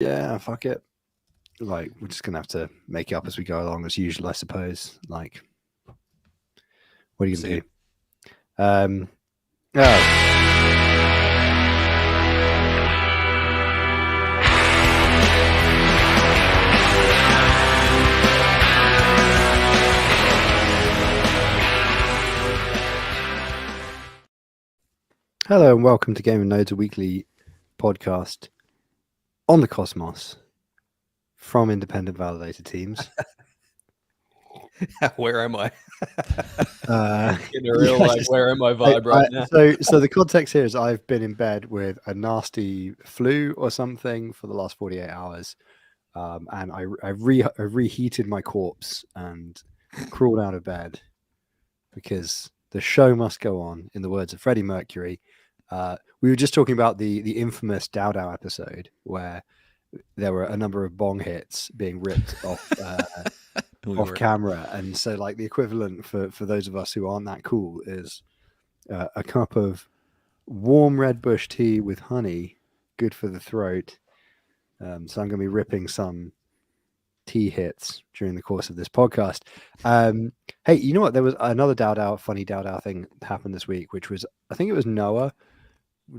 Yeah, fuck it. Like, we're just gonna have to make it up as we go along, as usual, I suppose. Like, what are you gonna do? Oh. Hello and welcome to Game and Nodes, a weekly podcast on the Cosmos from independent validator teams. Where am I? In a real life, where am I vibe right now? So the context here is I've been in bed with a nasty flu or something for the last 48 hours. And I reheated my corpse and crawled out of bed because the show must go on, in the words of Freddie Mercury. We were just talking about the infamous Dow Dow episode where there were a number of bong hits being ripped off off camera, and so like the equivalent for those of us who aren't that cool is a cup of warm red bush tea with honey, good for the throat. So I'm going to be ripping some tea hits during the course of this podcast. Hey, you know what? There was another funny Dow Dow thing happened this week, which was, I think it was Noah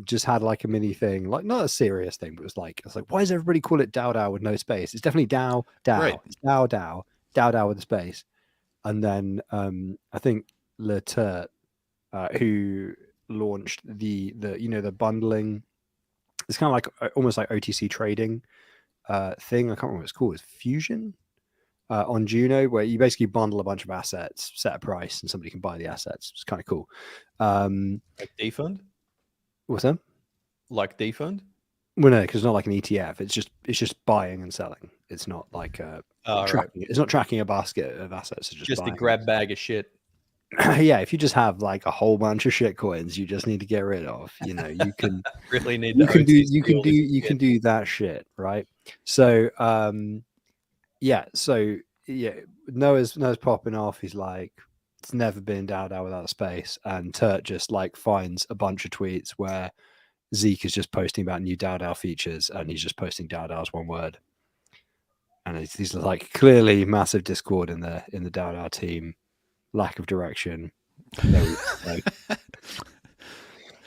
just had like a mini thing, like not a serious thing, but it was like, why does everybody call it Dow Dow with no space? It's definitely Dow Dow. Right. It's Dow Dow with a space. And then I think Le Turt, who launched the bundling, it's kind of like almost like OTC trading thing. I can't remember what it's called. It's Fusion on Juno, where you basically bundle a bunch of assets, set a price, and somebody can buy the assets. It's kind of cool. Like defund? What's that? Like defund? Well, no, because it's not like an ETF. It's just buying and selling. It's not like tracking. Right. It's not tracking a basket of assets. It's just a grab bag of shit. Yeah, if you just have like a whole bunch of shit coins, you just need to get rid of. You know, you can really need. You can do that shit, right? So, Noah's popping off. He's like, it's never been Dow Dow without space, and Turt just like finds a bunch of tweets where Zeke is just posting about new Dow Dow features, and he's just posting Dow Dow as one word. And he's like clearly massive discord in the Dow Dow team, lack of direction. That's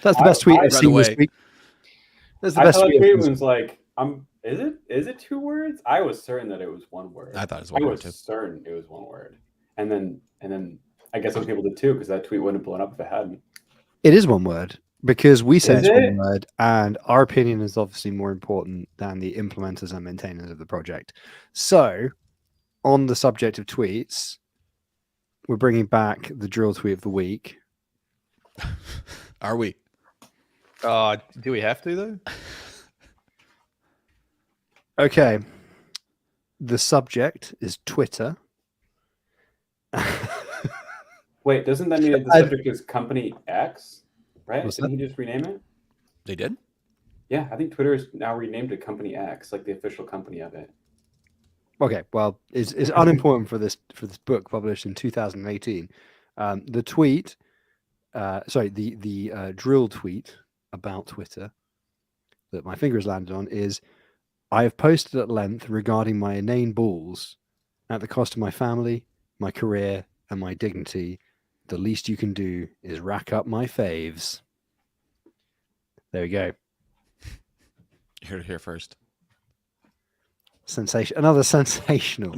the best tweet I've seen this week. That's the best tweet. It was like, is it 2 words? I was certain that it was 1 word. I thought it was 1 word too. I was certain it was 1 word, and then I guess some people did too, because that tweet wouldn't have blown up if it hadn't. It is 1 word because we say it's 1 word, and our opinion is obviously more important than the implementers and maintainers of the project. So, on the subject of tweets, we're bringing back the drill tweet of the week. Are we? Do we have to though? Okay. The subject is Twitter. Wait, doesn't that mean that the subject is Company X? Right? Didn't he just rename it? They did? Yeah, I think Twitter is now renamed to Company X, like the official company of it. Okay, well, it's unimportant for this book published in 2018. The tweet, the drill tweet about Twitter that my finger has landed on is, I have posted at length regarding my inane balls at the cost of my family, my career, and my dignity. The least you can do is rack up my faves. There we go. Here to hear first. Another sensational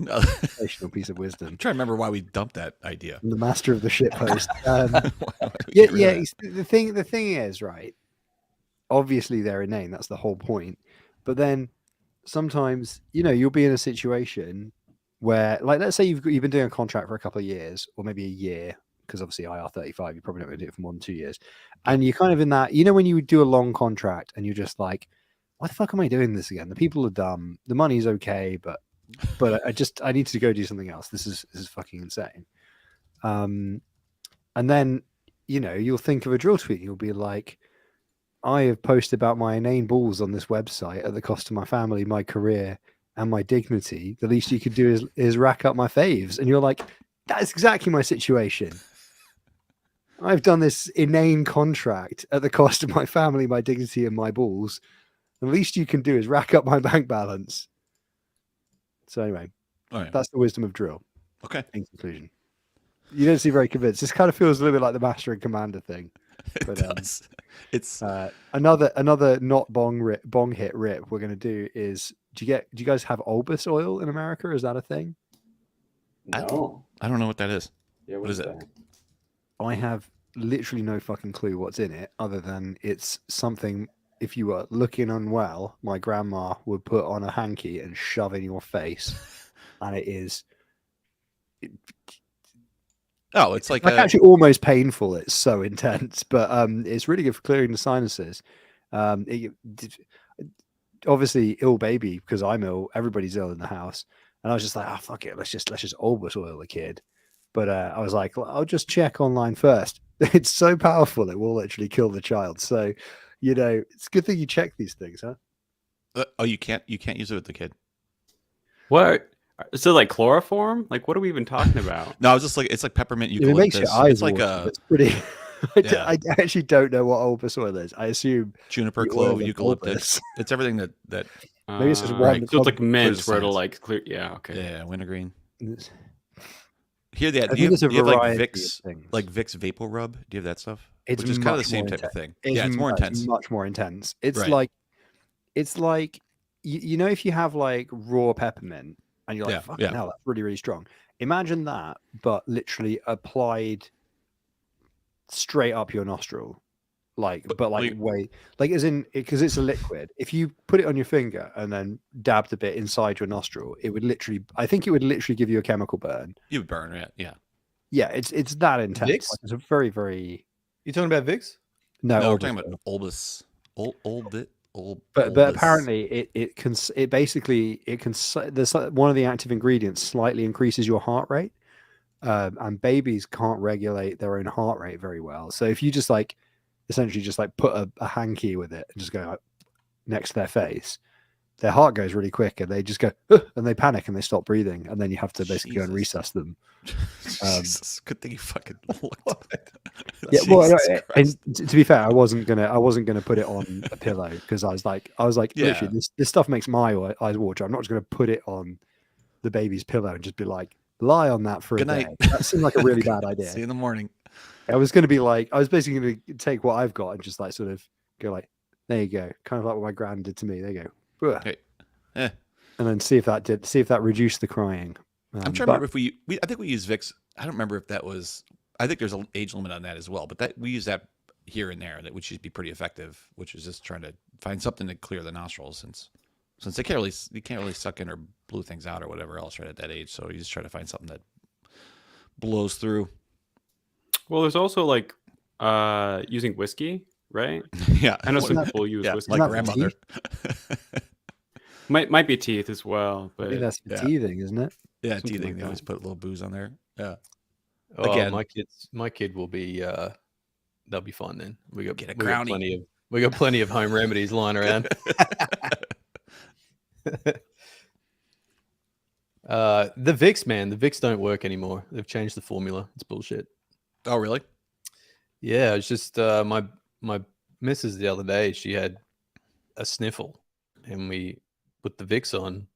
piece of wisdom. I'm trying to remember why we dumped that idea. The master of the shit post. The thing is, right, obviously they're inane, that's the whole point. But then sometimes, you'll be in a situation where, like, let's say you've been doing a contract for a couple of years, or maybe a year, because obviously IR35, you're probably not going to do it for more than 2 years. And you're kind of in that, when you do a long contract and you're just like, why the fuck am I doing this again? The people are dumb. The money's okay, but I need to go do something else. This is fucking insane. And then, you'll think of a drill tweet. You'll be like, I have posted about my inane balls on this website at the cost of my family, my career, and my dignity. The least you could do is rack up my faves. And you're like, that's exactly my situation. I've done this inane contract at the cost of my family, my dignity, and my balls. The least you can do is rack up my bank balance. So anyway, that's the wisdom of drill. Okay. In conclusion, you don't seem very convinced. This kind of feels a little bit like the Master and Commander thing. But, It does. It's another not bong hit rip we're gonna do is do you guys have Olbus oil in America? Is that a thing? No. I don't know what that is. Yeah, What is it? that? I have literally no fucking clue what's in it, other than it's something. If you were looking unwell, my grandma would put on a hanky and shove in your face, and it is. Oh, it's like actually almost painful. It's so intense, but it's really good for clearing the sinuses. Obviously, ill baby because I'm ill. Everybody's ill in the house, and I was just like, "Oh fuck it, let's just Olbus oil the kid." But I was like, I'll just check online first. It's so powerful; it will literally kill the child. So, it's a good thing you check these things, huh? oh, you can't use it with the kid. What? So like chloroform? Like what are we even talking about? No, I was just like, it's like peppermint It eucalyptus. makes your eyes It's like water, it's pretty. Yeah. I actually don't know what Olbus oil is. I assume juniper, the oil clove, of eucalyptus. It's everything that Maybe it's just one Right. that's So it's like probably mint clears where it'll the like clear. Yeah. Okay. yeah, wintergreen. It's- Here, I do think you there's a have like variety of Vicks, things. like Vicks Vapor Rub? Do you have that stuff? It's Which is kind of the much same more type of thing. It's Yeah, it's more intense. much more intense. It's Right. like you know if you have like raw peppermint and you're like, Yeah, fucking yeah. hell, that's really, really strong. Imagine that, but literally applied straight up your nostril. As in because it's a liquid. If you put it on your finger and then dabbed a bit inside your nostril, I think it would literally give you a chemical burn. You would burn it. Yeah. Yeah, it's that intense. Vicks? It's a very, very You talking about Vicks? no. No, we're Olbus talking oil. about Olbus. But Olbus. apparently it basically there's one of the active ingredients slightly increases your heart rate, and babies can't regulate their own heart rate very well. So if you just essentially just put a hanky with it and just go next to their face, their heart goes really quick and they just go and they panic and they stop breathing, and then you have to basically go and Jesus. resus them. Jesus, good thing you fucking looked. Yeah, well, Jesus Christ. and to be fair, I wasn't gonna put it on a pillow because I was like, Yeah. literally, this stuff makes my eyes water. I'm not just gonna put it on the baby's pillow and just be like, lie on that for Good a night. day. That seemed like a really bad See idea. you in the morning. I was basically gonna take what I've got and just sort of go like, there you go, kind of like what my gran did to me. There you go, Ugh. Hey. Eh. And then see if that reduced the crying. I'm trying to but- remember if we I think we use Vicks. I don't remember if that was. I think there's an age limit on that as well, but that we use that here and there. That would should be pretty effective. Which is just trying to find something to clear the nostrils, since they can't really suck in or blow things out or whatever else right at that age. So you just try to find something that blows through. Well, there's also like using whiskey, right? Yeah, I know Isn't some that- people use yeah, whiskey. like that for grandmother. Might be teeth as well, I but think that's yeah. teething, isn't it? Yeah, Something teething. like They always that. put a little booze on there. Yeah. Oh, Again. my kid will be. They'll be fine then. We got Get a we got Crownie. plenty of home remedies lying around. The Vicks, man, the Vicks don't work anymore. They've changed the formula. It's bullshit. Oh, really? Yeah, it's just my missus the other day. She had a sniffle, and we put the Vicks on,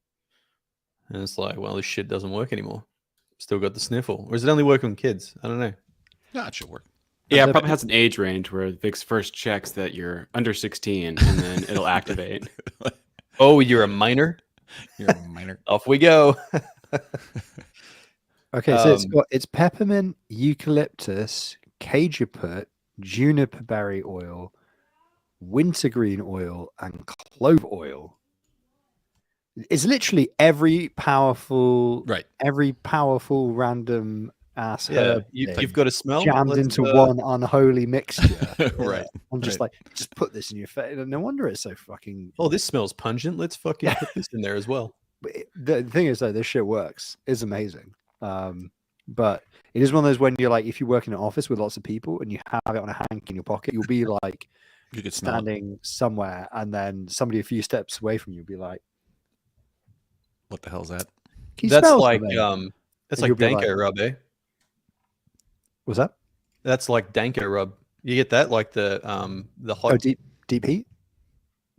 and it's like, well, this shit doesn't work anymore. Still got the sniffle, or is it only work on kids? I don't know. No, it should work. yeah, That's it probably has an age range where Vicks first checks that you're under 16 and then it'll activate. Oh, you're a minor. You're a minor. Off we go. Okay, so Um, it's peppermint, eucalyptus, cajeput, juniper berry oil, wintergreen oil, and clove oil. It's literally every powerful random ass Yeah, herb thing you've got to smell. jammed Let's, into one unholy mixture. Right. I'm just right. like, just put this in your face. No wonder it's so fucking. Oh, this smells pungent. Let's fucking put this in there as well. But the thing is, though, this shit works. It's amazing. But it is one of those when you're like, if you work in an office with lots of people and you have it on a hanky in your pocket, you'll be like You could smell it. standing somewhere, and then somebody a few steps away from you will be like, What the hell's that? "Can you That's smell like something?" that's And like you'll be Danko like- rub, eh? What's that? That's like Danko rub. You get that like the hot. Oh, deep heat.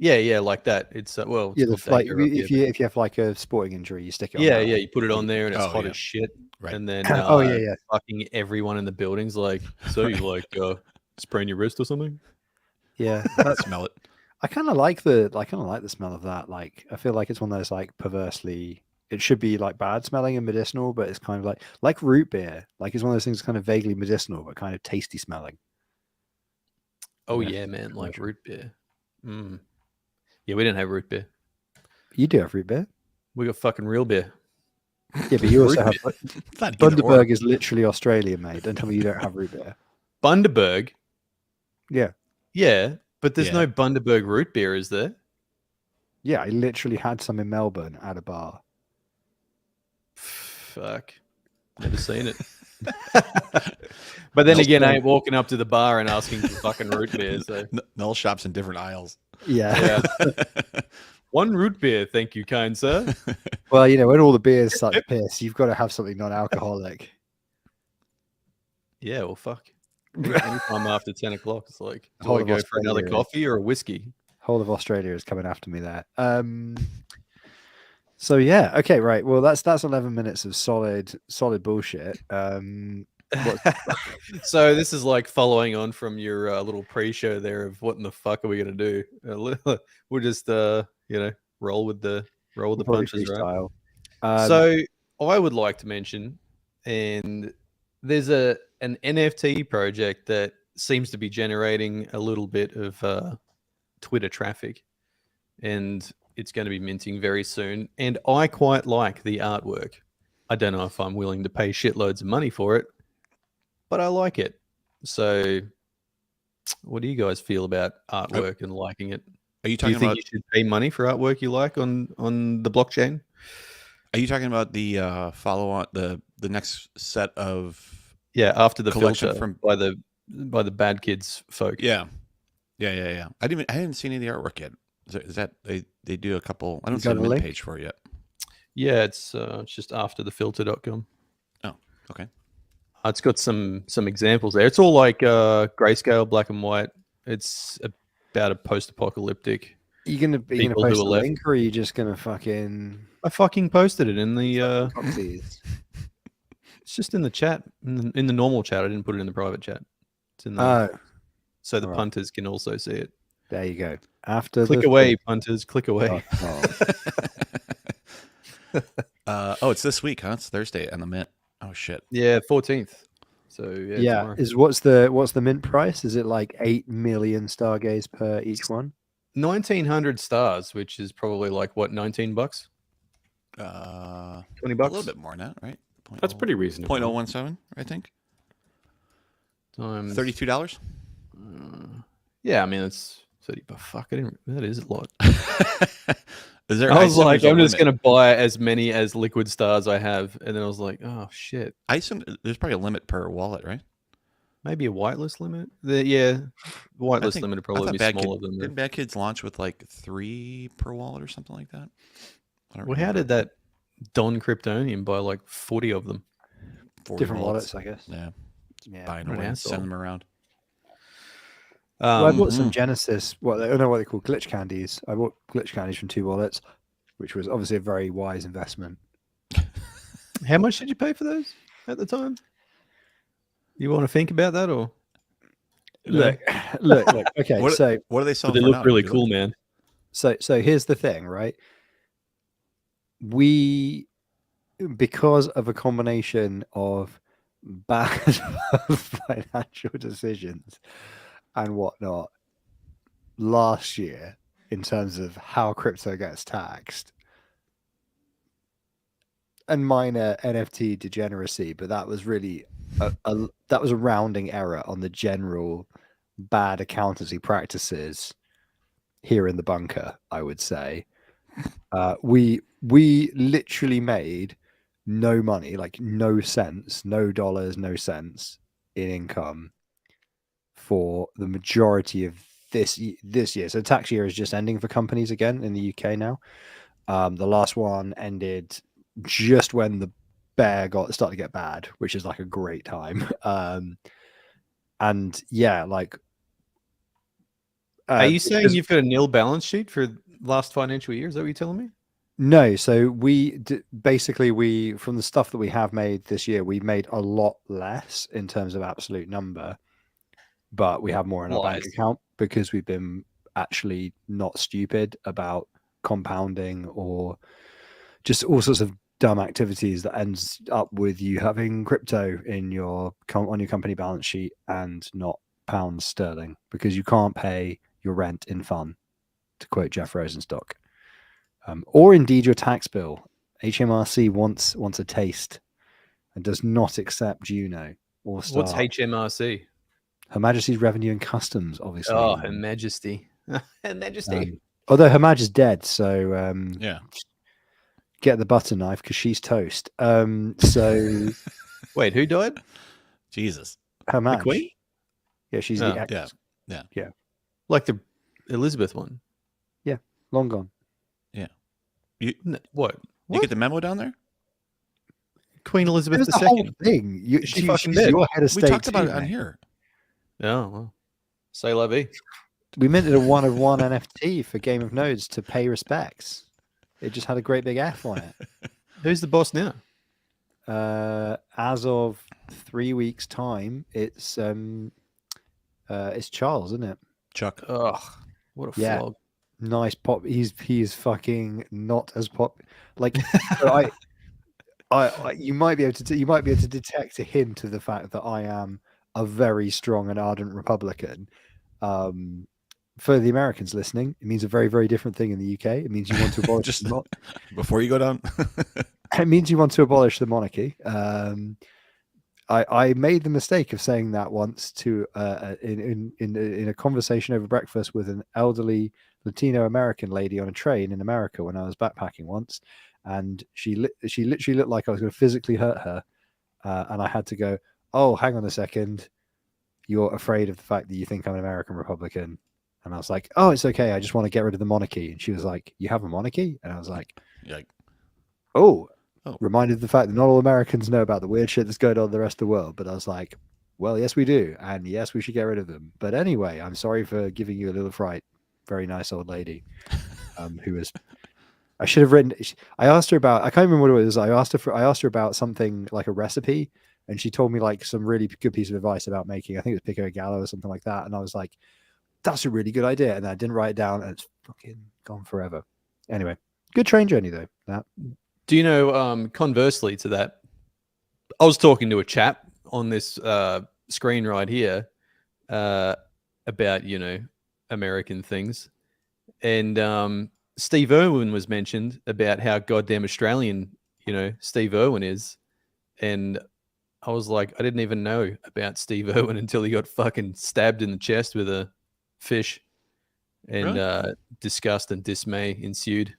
Yeah, like that. It's well, it's Yeah, called like Dagger up here, if you have like a sporting injury, you stick it on yeah, that. you put it on there and it's Oh, hot yeah. as shit. Right. And then Oh, yeah. fucking everyone in the building's like, so you like spraying your wrist or something? Yeah, Smell it. I kind of like the smell of that. Like, I feel like it's one of those like perversely. It should be like bad smelling and medicinal, but it's kind of like root beer. Like it's one of those things kind of vaguely medicinal, but kind of tasty smelling. Oh Yeah, yeah, man, like commercial. root beer. Mm. Yeah, we didn't have root beer. You do have root beer. We got fucking real beer. Yeah, but you also Root have It's not either or. Bundaberg is literally Australian made. Don't tell me you don't have root beer. Bundaberg. Yeah, Yeah, but there's Yeah. no Bundaberg root beer, is there? yeah. I literally had some in Melbourne at a bar. Fuck. Never seen it. But then again, I ain't walking up to the bar and asking for fucking root beer. So Null shops in different aisles. Yeah. yeah. One root beer, thank you, kind sir. Well, you know, when all the beers suck piss, you've got to have something non-alcoholic. Yeah, well, fuck. Anytime after 10 o'clock, it's like, do Whole I of go for another Australia. coffee or a whiskey? Whole of Australia is coming after me there. So yeah, okay, right. Well, that's 11 minutes of solid bullshit. So this is like following on from your little pre-show there of what in the fuck are we gonna do? We'll just roll with the Probably punches, right? freestyle. So I would like to mention, and there's an NFT project that seems to be generating a little bit of Twitter traffic, and it's going to be minting very soon. And I quite like the artwork. I don't know if I'm willing to pay shitloads of money for it, but I like it. So, what do you guys feel about artwork and liking it? Are you Do you talking think about? you should pay money for artwork you like on the blockchain? Are you talking about the follow on the next set of? Yeah, after the Collection filter from- by the bad kids folk. Yeah. I didn't see any of the artwork yet. Is that they do a couple? I don't see got the a mint link? page for it yet. Yeah, it's just afterthefilter.com. Oh, okay. It's got some examples there. It's all like grayscale, black and white. It's about a post-apocalyptic. Are you gonna people who post are a left. link, or are you just gonna fucking I fucking posted it in the. copies? It's just in the chat, in the normal chat. I didn't put it in the private chat. It's in the Oh, so the alright. punters can also see it. there you go. After Click the away, punters. Click away. It's this week, huh? It's Thursday on the mint. Oh shit. Yeah, 14th. So Yeah, tomorrow. what's the mint price? Is it like 8 million stargaze per each one? 1,900 stars, which is probably like what, $19, $20. A little bit more than that, right? That's pretty reasonable. 0.017, I think. Times $32. Yeah, I mean it's 30. But fuck, that is a lot. Is there? I was assume like, there's a I'm just limit. gonna buy as many as liquid stars I have, and then I was like, oh shit, I assume there's probably a limit per wallet, right? maybe a whitelist limit. The whitelist limit would probably be smaller than Didn't that. Bad Kids launch with like 3 per wallet or something like that? I don't Well, how remember. did that Don Kryptonian buy like 40 of them? 40 Different wallets, I guess. Yeah, Yeah. buying what an away and asshole. send them around. Well, I bought mhm. some Genesis. I don't know what they call glitch candies. I bought glitch candies from 2 wallets, which was obviously a very wise investment. How much did you pay for those at the time? You want to think about that, or Look. Okay, What so are they but selling they for look now? really Did you look? cool, man. so here's the thing, right? We, because of a combination of bad financial decisions and whatnot last year in terms of how crypto gets taxed and minor NFT degeneracy, but that was really that was a rounding error on the general bad accountancy practices here in the bunker, I would say. We literally made no money, like no cents, no dollars, no cents in income for the majority of this year. So tax year is just ending for companies again in the UK now. The last one ended just when the bear started to get bad, which is like a great time. And yeah, like Are you saying because- you've got a nil balance sheet for last financial year? Is that what you're telling me? No, so basically we from the stuff that we have made this year, we made a lot less in terms of absolute number, but we have more in our bank Lies. account because we've been actually not stupid about compounding or just all sorts of dumb activities that ends up with you having crypto in your on your company balance sheet and not pounds sterling because you can't pay your rent in fun, to quote Jeff Rosenstock. Or indeed your tax bill. HMRC wants a taste and does not accept Juno or Star. What's HMRC? Her Majesty's Revenue and Customs, obviously. Oh, Her Majesty. Her Majesty. Although Her Majesty's dead, so Yeah. get the butter knife because she's toast. So Wait, who died? Jesus. Her Maj. Queen? Yeah, she's Oh, the ex. Yeah. Like the Elizabeth one? Long gone. What? You get the memo down there? Queen Elizabeth It was the whole II. thing. Is she fucking she's dead? your head of We state talked about too, it on mate. here. Oh, well. Say la vie. We minted a 1 of 1 NFT for Game of Nodes to pay respects. It just had a great big F on it. Who's the boss now? As of 3 weeks' time, it's Charles, isn't it? Chuck. Ugh, what a Yeah. flog. Nice pop. He's fucking not as pop. Like so I you might be able to detect a hint of the fact that I am a very strong and ardent Republican. For the Americans listening, it means a very, very different thing in the UK. It means you want to abolish Just before you go down. it means you want to abolish the monarchy. I made the mistake of saying that once to in a conversation over breakfast with an elderly Latino American lady on a train in America when I was backpacking once, and she literally looked like I was going to physically hurt her, and I had to go, "Oh, hang on a second, you're afraid of the fact that you think I'm an American Republican." And I was like, "Oh, it's okay. I just want to get rid of the monarchy." And she was like, "You have a monarchy?" And I was like, Like, "Oh." Oh. Reminded of the fact that not all Americans know about the weird shit that's going on in the rest of the world. But I was like, well, yes, we do. And yes, we should get rid of them. But anyway, I'm sorry for giving you a little fright. Very nice old lady who was, I should have written, I asked her about, I can't remember what it was. I asked her about something like a recipe. And she told me like some really good piece of advice about making, I think it was pico e gallo or something like that. And I was like, that's a really good idea. And I didn't write it down and it's fucking gone forever. Anyway, good train journey though. That. Do you know, conversely to that, I was talking to a chap on this screen right here about, American things. And Steve Irwin was mentioned about how goddamn Australian, Steve Irwin is. And I was like, I didn't even know about Steve Irwin until he got fucking stabbed in the chest with a fish. And Really? disgust and dismay ensued.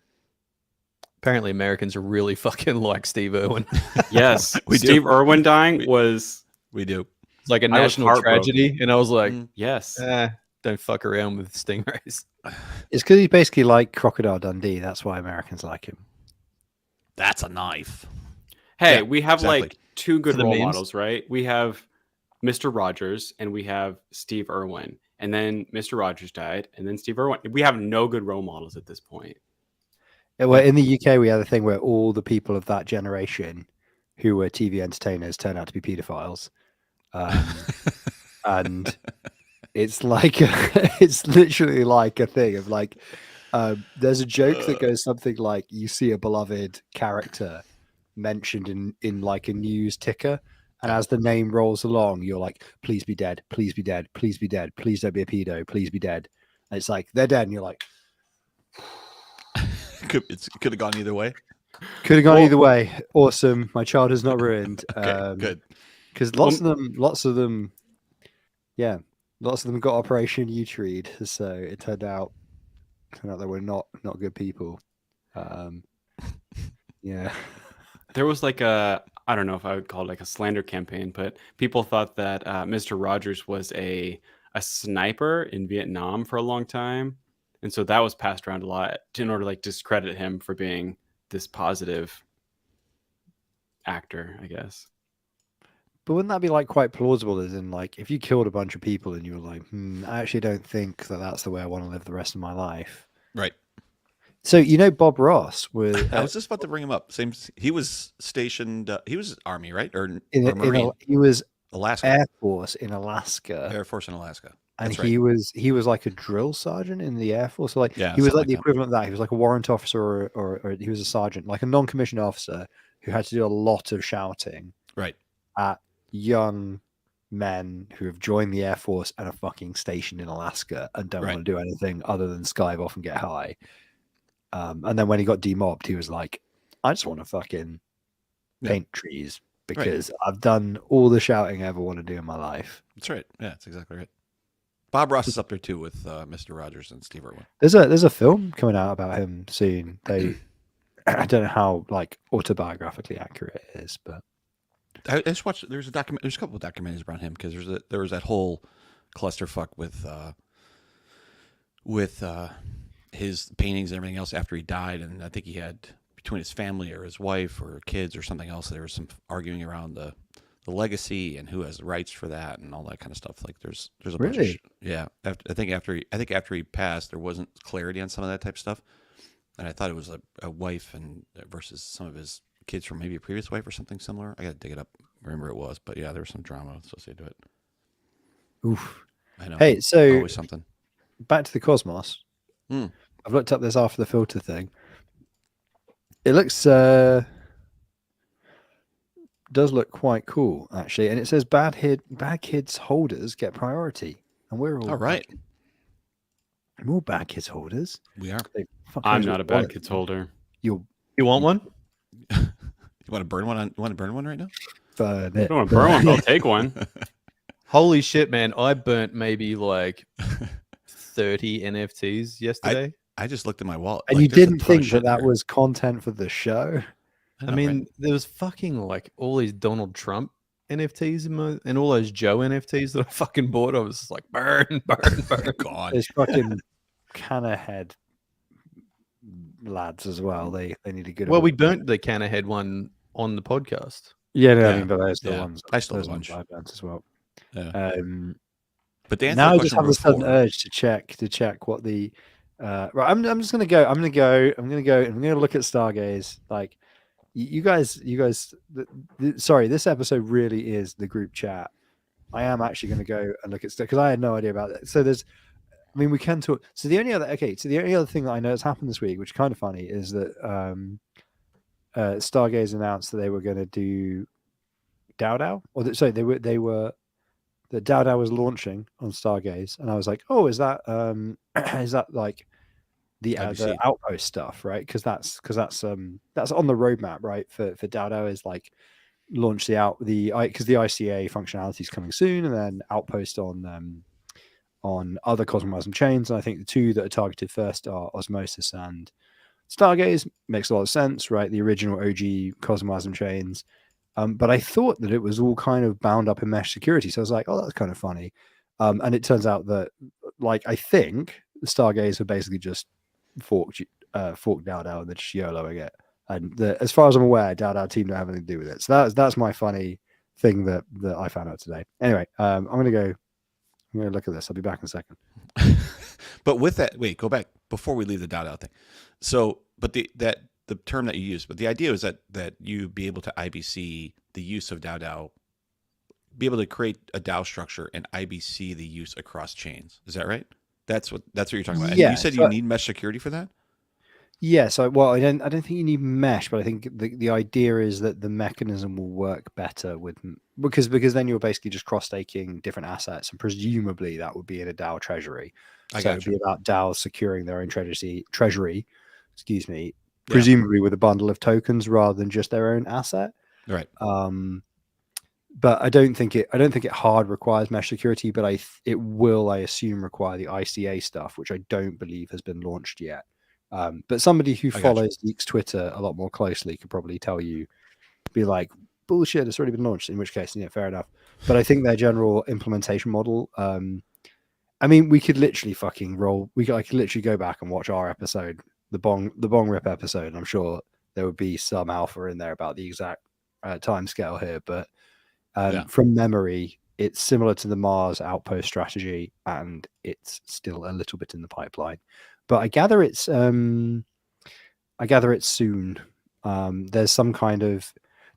Apparently, Americans are really fucking like Steve Irwin. Yes, We do. Steve Irwin dying was we do. It's like a I was national heartbroken. tragedy. And I was like, yes. don't fuck around with stingrays. It's because he's basically like Crocodile Dundee. That's why Americans like him. That's a knife. Hey, Yeah, we have exactly. like two good For the role memes? models, right? We have Mr. Rogers and we have Steve Irwin. And then Mr. Rogers died, and then Steve Irwin. We have no good role models at this point. Well, in the UK, we had a thing where all the people of that generation who were TV entertainers turned out to be paedophiles. And it's like, it's literally like a thing of like, there's a joke that goes something like, you see a beloved character mentioned in like a news ticker. And as the name rolls along, you're like, please be dead, please be dead, please be dead, please don't be a pedo, please be dead. And it's like, they're dead. And you're like, It could have gone either way. could have gone either way. Awesome. My child is not ruined. Okay, good. Because lots of them got Operation Utrede. So it turned out they were not good people. Yeah. There was like I don't know if I would call it like a slander campaign, but people thought that Mr. Rogers was a sniper in Vietnam for a long time. And so that was passed around a lot in order to like discredit him for being this positive actor, I guess. But wouldn't that be like quite plausible? As in, like, if you killed a bunch of people and you were like, I actually don't think that that's the way I want to live the rest of my life. Right. So you know, Bob Ross was I was just about to bring him up. Same. He was stationed. He was Army, right, or Marine. He was Alaska Air Force in Alaska. Air Force in Alaska. And That's he was like a drill sergeant in the Air Force. So like Yeah, he was like the that. equivalent of that. He was like a warrant officer or he was a sergeant, like a non-commissioned officer who had to do a lot of shouting Right. at young men who have joined the Air Force and are fucking stationed in Alaska and don't want to do anything other than skive off and get high. And then when he got demobbed, he was like, I just want to fucking paint trees because I've done all the shouting I ever want to do in my life. That's right. Yeah, that's exactly right. Bob Ross is up there too with Mr. Rogers and Steve Irwin. There's a film coming out about him soon. I don't know how like autobiographically accurate it is, but I just watched. There's a couple of documentaries around him because there was that whole clusterfuck with his paintings and everything else after he died, and I think he had between his family or his wife or kids or something else. There was some arguing around the legacy and who has the rights for that and all that kind of stuff. Like there's a bunch of I think after he passed, there wasn't clarity on some of that type of stuff, and I thought it was a wife and versus some of his kids from maybe a previous wife or something similar. I got to dig it up, remember it was, but yeah, there was some drama associated to it. Oof. I know. Hey, so always something. Back to the Cosmos. I've looked up this after the filter thing. It looks does look quite cool actually, and it says bad kids holders get priority, and we're all right. We're all bad kids holders. We are. I'm not a bad kids holder. You want one? You want to burn one? You want to burn one right now? I don't want to burn one, but I'll take one. Holy shit, man! I burnt maybe like 30 NFTs yesterday. I just looked at my wallet, and you didn't think that was content for the show. I mean, there was fucking like all these Donald Trump NFTs and all those Joe NFTs that I fucking bought. I was just like, burn. God. There's fucking Canna Head lads as well. They need a good. Well, we burnt the Canna Head one on the podcast. Yeah, no, I mean, but those are the ones. I stole a bunch. I burnt as well. Yeah. But now I just have a sudden urge to check what the. Right, I'm just gonna go. I'm gonna look at Stargaze. Like, you guys. Sorry, this episode really is the group chat. I am actually going to go and look at stuff because I had no idea about it. So we can talk. So the only other thing that I know has happened this week, which is kind of funny, is that Stargaze announced that they were going to do DAO, that DAO was launching on Stargaze, and I was like, oh, is that like the Outpost stuff, right? Because that's on the roadmap, right? For DAO is like launch because the ICA functionality is coming soon, and then Outpost on other Cosmosm chains. And I think the two that are targeted first are Osmosis and Stargaze. Makes a lot of sense, right? The original OG Cosmosm chains. But I thought that it was all kind of bound up in mesh security. So I was like, oh, that's kind of funny. And it turns out that, like, I think Stargaze have basically just forked DAO and they're just YOLOing it. And as far as I'm aware, DAO team don't have anything to do with it. So that's my funny thing that I found out today. Anyway, I'm gonna look at this. I'll be back in a second. But with that, wait, go back before we leave the DAO thing. So, but the term that you used, but the idea is that you be able to IBC the use of DAO, be able to create a DAO structure and IBC the use across chains. Is that right? That's what you're talking about. And you said you need mesh security for that? Yeah, so I don't think you need mesh, but I think the idea is that the mechanism will work better because then you're basically just cross-staking different assets, and presumably that would be in a DAO treasury. So it would be about DAOs securing their own treasury, presumably with a bundle of tokens rather than just their own asset. Right. But I don't think it hard requires mesh security, but it will, I assume, require the ICA stuff, which I don't believe has been launched yet. But somebody who follows Leak's Twitter a lot more closely could probably tell you, be like, bullshit, it's already been launched, in which case, fair enough. But I think their general implementation model, I mean, we could literally fucking I could literally go back and watch our episode, the bong rip episode, and I'm sure there would be some alpha in there about the exact time scale here. But From memory, it's similar to the Mars outpost strategy, and it's still a little bit in the pipeline. But I gather it's soon. There's some kind of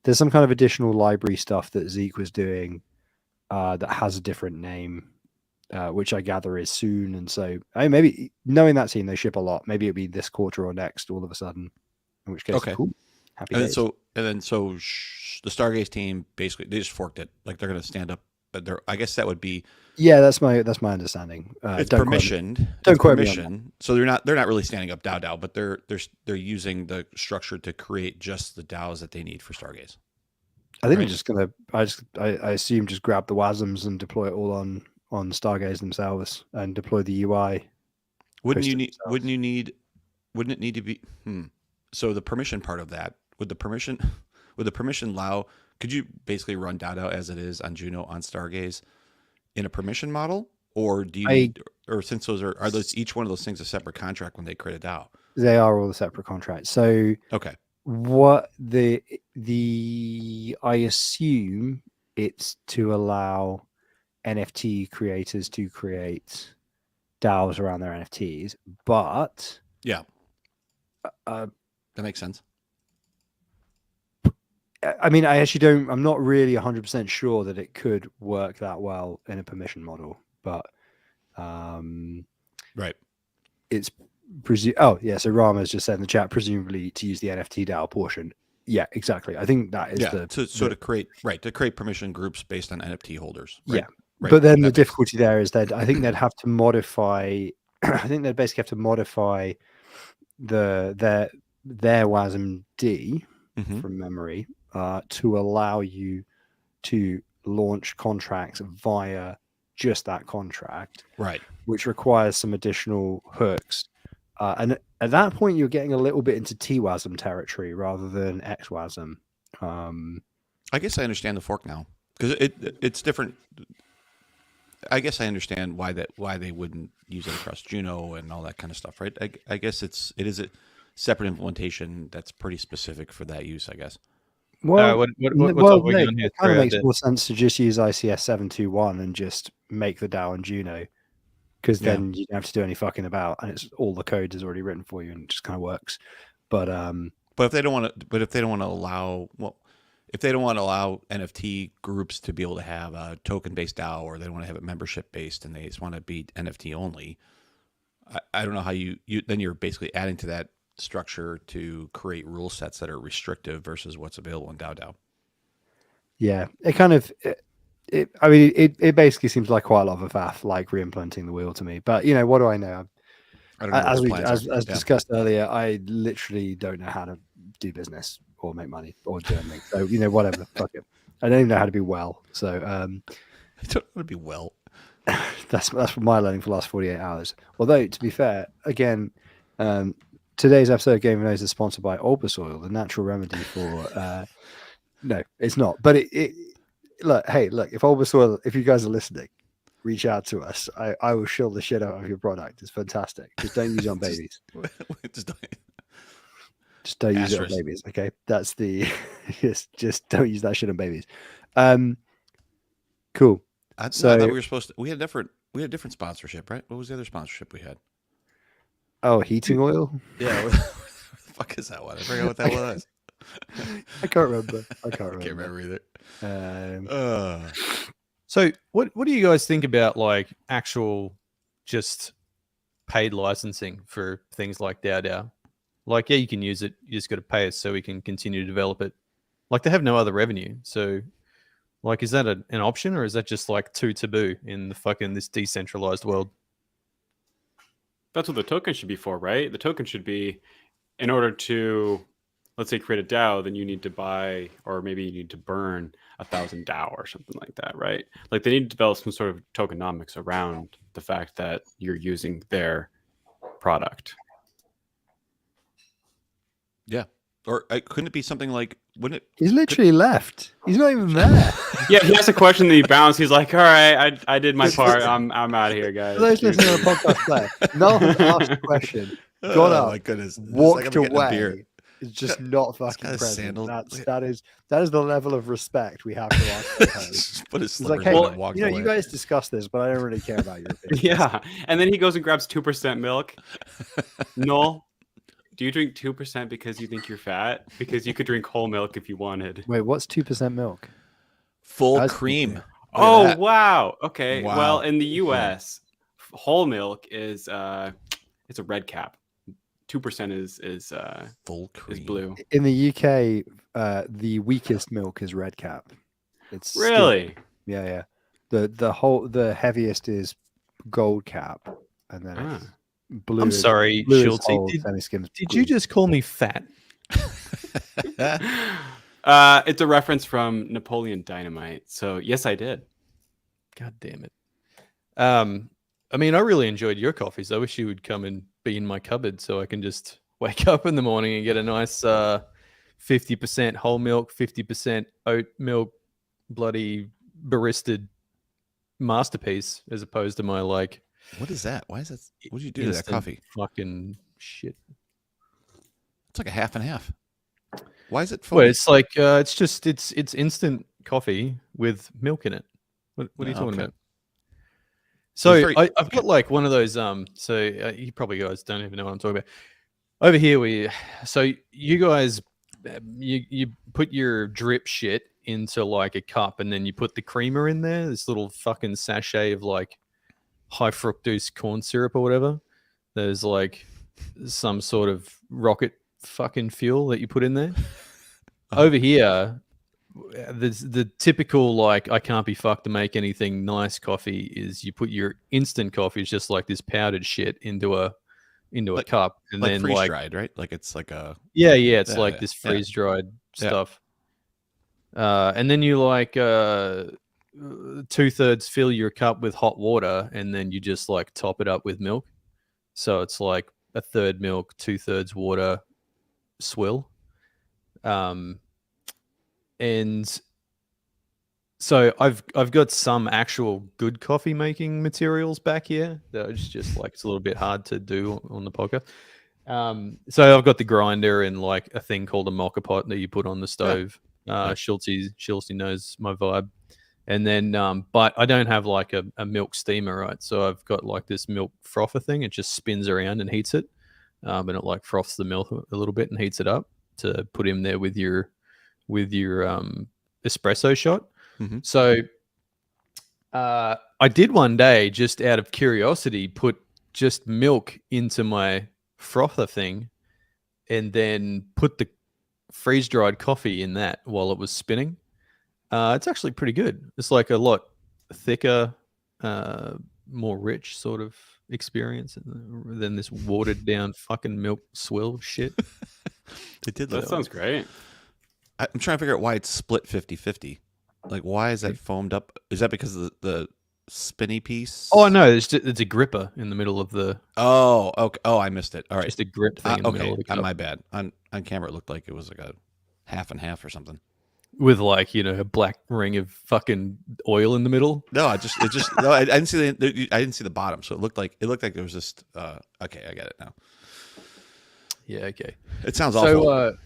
additional library stuff that Zeke was doing that has a different name, which I gather is soon. And so maybe knowing that team, they ship a lot. Maybe it'll be this quarter or next all of a sudden. In which case, cool. Happy days. So the Stargaze team basically they just forked it. Like they're going to stand up. But I guess that would be. Yeah, that's my understanding. It's permissioned. Don't quote me on that. So they're not really standing up DAO, but they're using the structure to create just the DAOs that they need for Stargaze. I think they're just gonna. I assume just grab the WASMs and deploy it all on Stargaze themselves and deploy the UI. Wouldn't it need to be? So the permission part of that would the permission allow? Could you basically run DAO as it is on Juno on Stargaze in a permission model, or do you need, or since those are those each one of those things a separate contract when they create a DAO? They are all separate contracts. So okay, what I assume it's to allow NFT creators to create DAOs around their NFTs, but yeah, that makes sense. I mean, I'm not really 100% sure that it could work that well in a permission model, but right. It's so Rama's just said in the chat, presumably to use the NFT DAO portion. Yeah, exactly. I think that is to create permission groups based on NFT holders. Right? Yeah. Right. But then the difficulty there is that I think they'd have to modify they'd basically have to modify their WASM-D from memory to allow you to launch contracts via just that contract, right? Which requires some additional hooks. And at that point, you're getting a little bit into TWASM territory rather than XWASM. I guess I understand the fork now because it's different. I guess I understand why they wouldn't use it across Juno and all that kind of stuff, right? I guess it is a separate implementation that's pretty specific for that use, I guess. Well, it kind of makes more sense to just use ICS 721 and just make the DAO on Juno, because then you don't have to do any fucking about, and it's all the code is already written for you and it just kind of works. But if they don't want to allow NFT groups to be able to have a token based DAO, or they want to have it membership based and they just want to be NFT only, I don't know how you then you're basically adding to that structure to create rule sets that are restrictive versus what's available in DAO. Yeah, it kind of it basically seems like quite a lot of a faff, like re-implementing the wheel to me. But what do I know? I don't know as discussed earlier, I literally don't know how to do business or make money or do anything. So whatever, fuck it. I don't even know how to be well. So I don't know how to be well. That's my learning for the last 48 hours. Although to be fair, again, today's episode of Game of Nose is sponsored by Olbersoil, the natural remedy for. No, it's not. But look, if Olbersoil, if you guys are listening, reach out to us. I will shill the shit out of your product. It's fantastic. Just don't use it on babies. Just don't use it on babies. Okay, that's the just don't use that shit on babies. Cool. I thought we were supposed to. We had a different sponsorship, right? What was the other sponsorship we had? Oh, heating oil. Yeah. What the fuck is that one? I forgot what that was. I can't remember. I can't remember either. So what do you guys think about like actual just paid licensing for things like DAO? Like, yeah, you can use it. You just got to pay us so we can continue to develop it. Like, they have no other revenue. So, like, is that an option, or is that just like too taboo in the fucking this decentralized world? That's what the token should be for, right? The token should be, in order to, let's say, create a DAO, then you need to buy, or maybe you need to burn 1,000 DAO or something like that, right? Like, they need to develop some sort of tokenomics around the fact that you're using their product. Yeah. Or couldn't it be something like, wouldn't it? He's literally left. He's not even there. Yeah, he asked a question and he bounced. He's like, all right, I did my part. I'm out of here, guys. For those listening to the podcast play, Noel has asked a question, got up, my goodness. walked away. is just not fucking got a present. sandal. That is the level of respect we have for our co-host. Just put his It's like, slippers hey, on and walked away. you guys discuss this, but I don't really care about your opinion. Yeah, and then he goes and grabs 2% milk. Noel, do you drink 2% because you think you're fat? Because you could drink whole milk if you wanted. Wait, what's 2% milk? Full That's cream. okay. Oh that. wow. Okay. Wow. Well, in the U.S., whole milk is it's a red cap. 2% is Full cream. blue. In the UK, the weakest milk is red cap. It's Really? skim. Yeah. The heaviest is gold cap, and then it's blue. I'm sorry, blue is Schultz. whole, Did semi-skim's you green. just call me fat? It's a reference from Napoleon Dynamite. So yes, I did. God damn it. I mean, I really enjoyed your coffees. I wish you would come and be in my cupboard so I can just wake up in the morning and get a nice 50% whole milk, 50% oat milk, bloody baristed masterpiece, as opposed to my like. What is that? Why is that? What did you do to that instant coffee? Fucking shit. It's like a half and half. Why is it Well, foamy? it's like it's instant coffee with milk in it. What are you talking okay. about? So very- I've got like one of those. You probably guys don't even know what I'm talking about. Over here, you guys, you put your drip shit into like a cup, and then you put the creamer in there. This little fucking sachet of like high fructose corn syrup or whatever. There's like some sort of rocket fucking fuel that you put in there. Over here, the typical like I can't be fucked to make anything nice coffee is you put your instant coffee is just like this powdered shit into a cup, and like then freeze like dried, right? Like it's like a it's Yeah, like yeah, this yeah. freeze dried Yeah. stuff. And then you like 2/3 fill your cup with hot water, and then you just like top it up with milk. So it's like 1/3 milk, 2/3 water swill. And so I've got some actual good coffee making materials back here that it's just like it's a little bit hard to do on the podcast. So I've got the grinder and like a thing called a mocha pot that you put on the stove. Schultz knows my vibe. And then but I don't have like a milk steamer, right? So I've got like this milk frother thing. It just spins around and heats it. And it like froths the milk a little bit and heats it up to put in there with your espresso shot. Mm-hmm. So I did one day, just out of curiosity, put just milk into my frother thing and then put the freeze dried coffee in that while it was spinning. It's actually pretty good. It's like a lot thicker, more rich sort of experience than this watered down fucking milk swill shit. It did. That sounds great. I'm trying to figure out why it's split 50-50. Like, why is that foamed up? Is that because of the spinny piece? Oh no, it's a gripper in the middle of the. Oh, okay. Oh, I missed it. All right, just a grip thing. In the middle of the cup. My bad. On camera, it looked like it was like a half and half or something. With like a black ring of fucking oil in the middle. No, I didn't see I didn't see the bottom, so it looked like there was just. Okay, I get it now. Yeah. Okay. It sounds awful. So,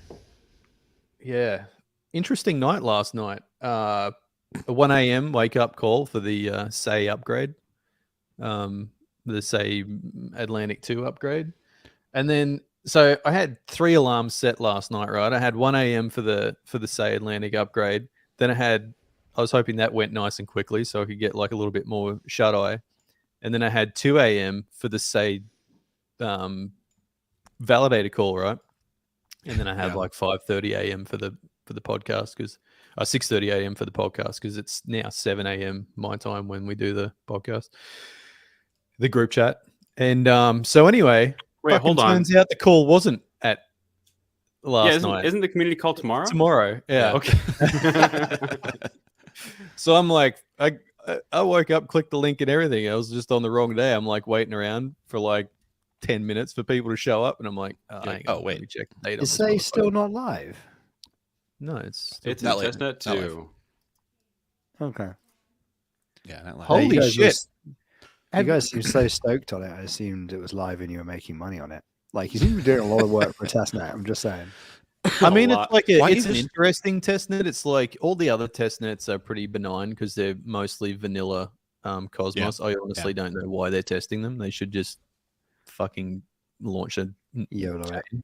yeah, interesting night last night. A 1 a.m. wake up call for the Say upgrade, the Say Atlantic 2 upgrade, and then so I had 3 alarms set last night. Right, I had 1 a.m. for the Say Atlantic upgrade. Then I was hoping that went nice and quickly, so I could get like a little bit more shut eye, and then I had 2 a.m. for the Say validator call, right? And then I had like 5:30 a.m. for the podcast because 6:30 a.m. for the podcast because it's now 7 a.m. my time when we do the podcast, the group chat. And so anyway, wait, hold on. Turns out the call wasn't at last night. Isn't the community call tomorrow? Tomorrow, yeah. Okay. So I'm like, I woke up, clicked the link and everything. I was just on the wrong day. I'm like waiting around for like 10 minutes for people to show up, and I'm like, hang on, let me check the date. Is Say still not live? No, it's in not live. testnet Not too. Okay. Yeah, not live. Holy shit! You guys seem so stoked on it. I assumed it was live and you were making money on it. Like, you seem to be doing a lot of work for testnet. I'm just saying. I mean, it's lot. like Why it's you an just- interesting test net. It's like all the other test nets are pretty benign because they're mostly vanilla Cosmos. I honestly don't know why they're testing them. They should just fucking launch a YOLO it. chain.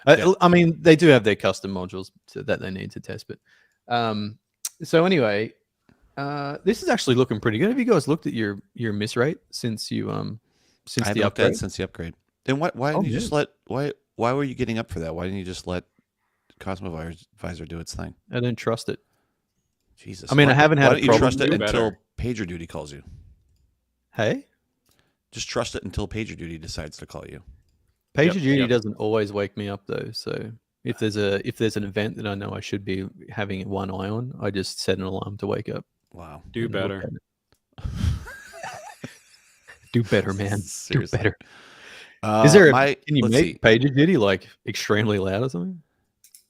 Yeah. I mean, they do have their custom modules that they need to test, but so anyway, this is actually looking pretty good. Have you guys looked at your miss rate since you since I haven't the looked at upgrade? it since the upgrade. Then why didn't you just let why were you getting up for that? Why didn't you just let Cosmovisor do its thing? I don't trust it. Jesus. I mean, I haven't had why a don't you problem. trust it Do until better. PagerDuty calls you? Hey, Just trust it until PagerDuty decides to call you. PagerDuty Yep. doesn't always wake me up though. So if there's an event that I know I should be having one eye on, I just set an alarm to wake up. Wow. Do and look better. at it. Do better, man. Seriously. Do better. Is there? Can you let's make see. PagerDuty like extremely loud or something?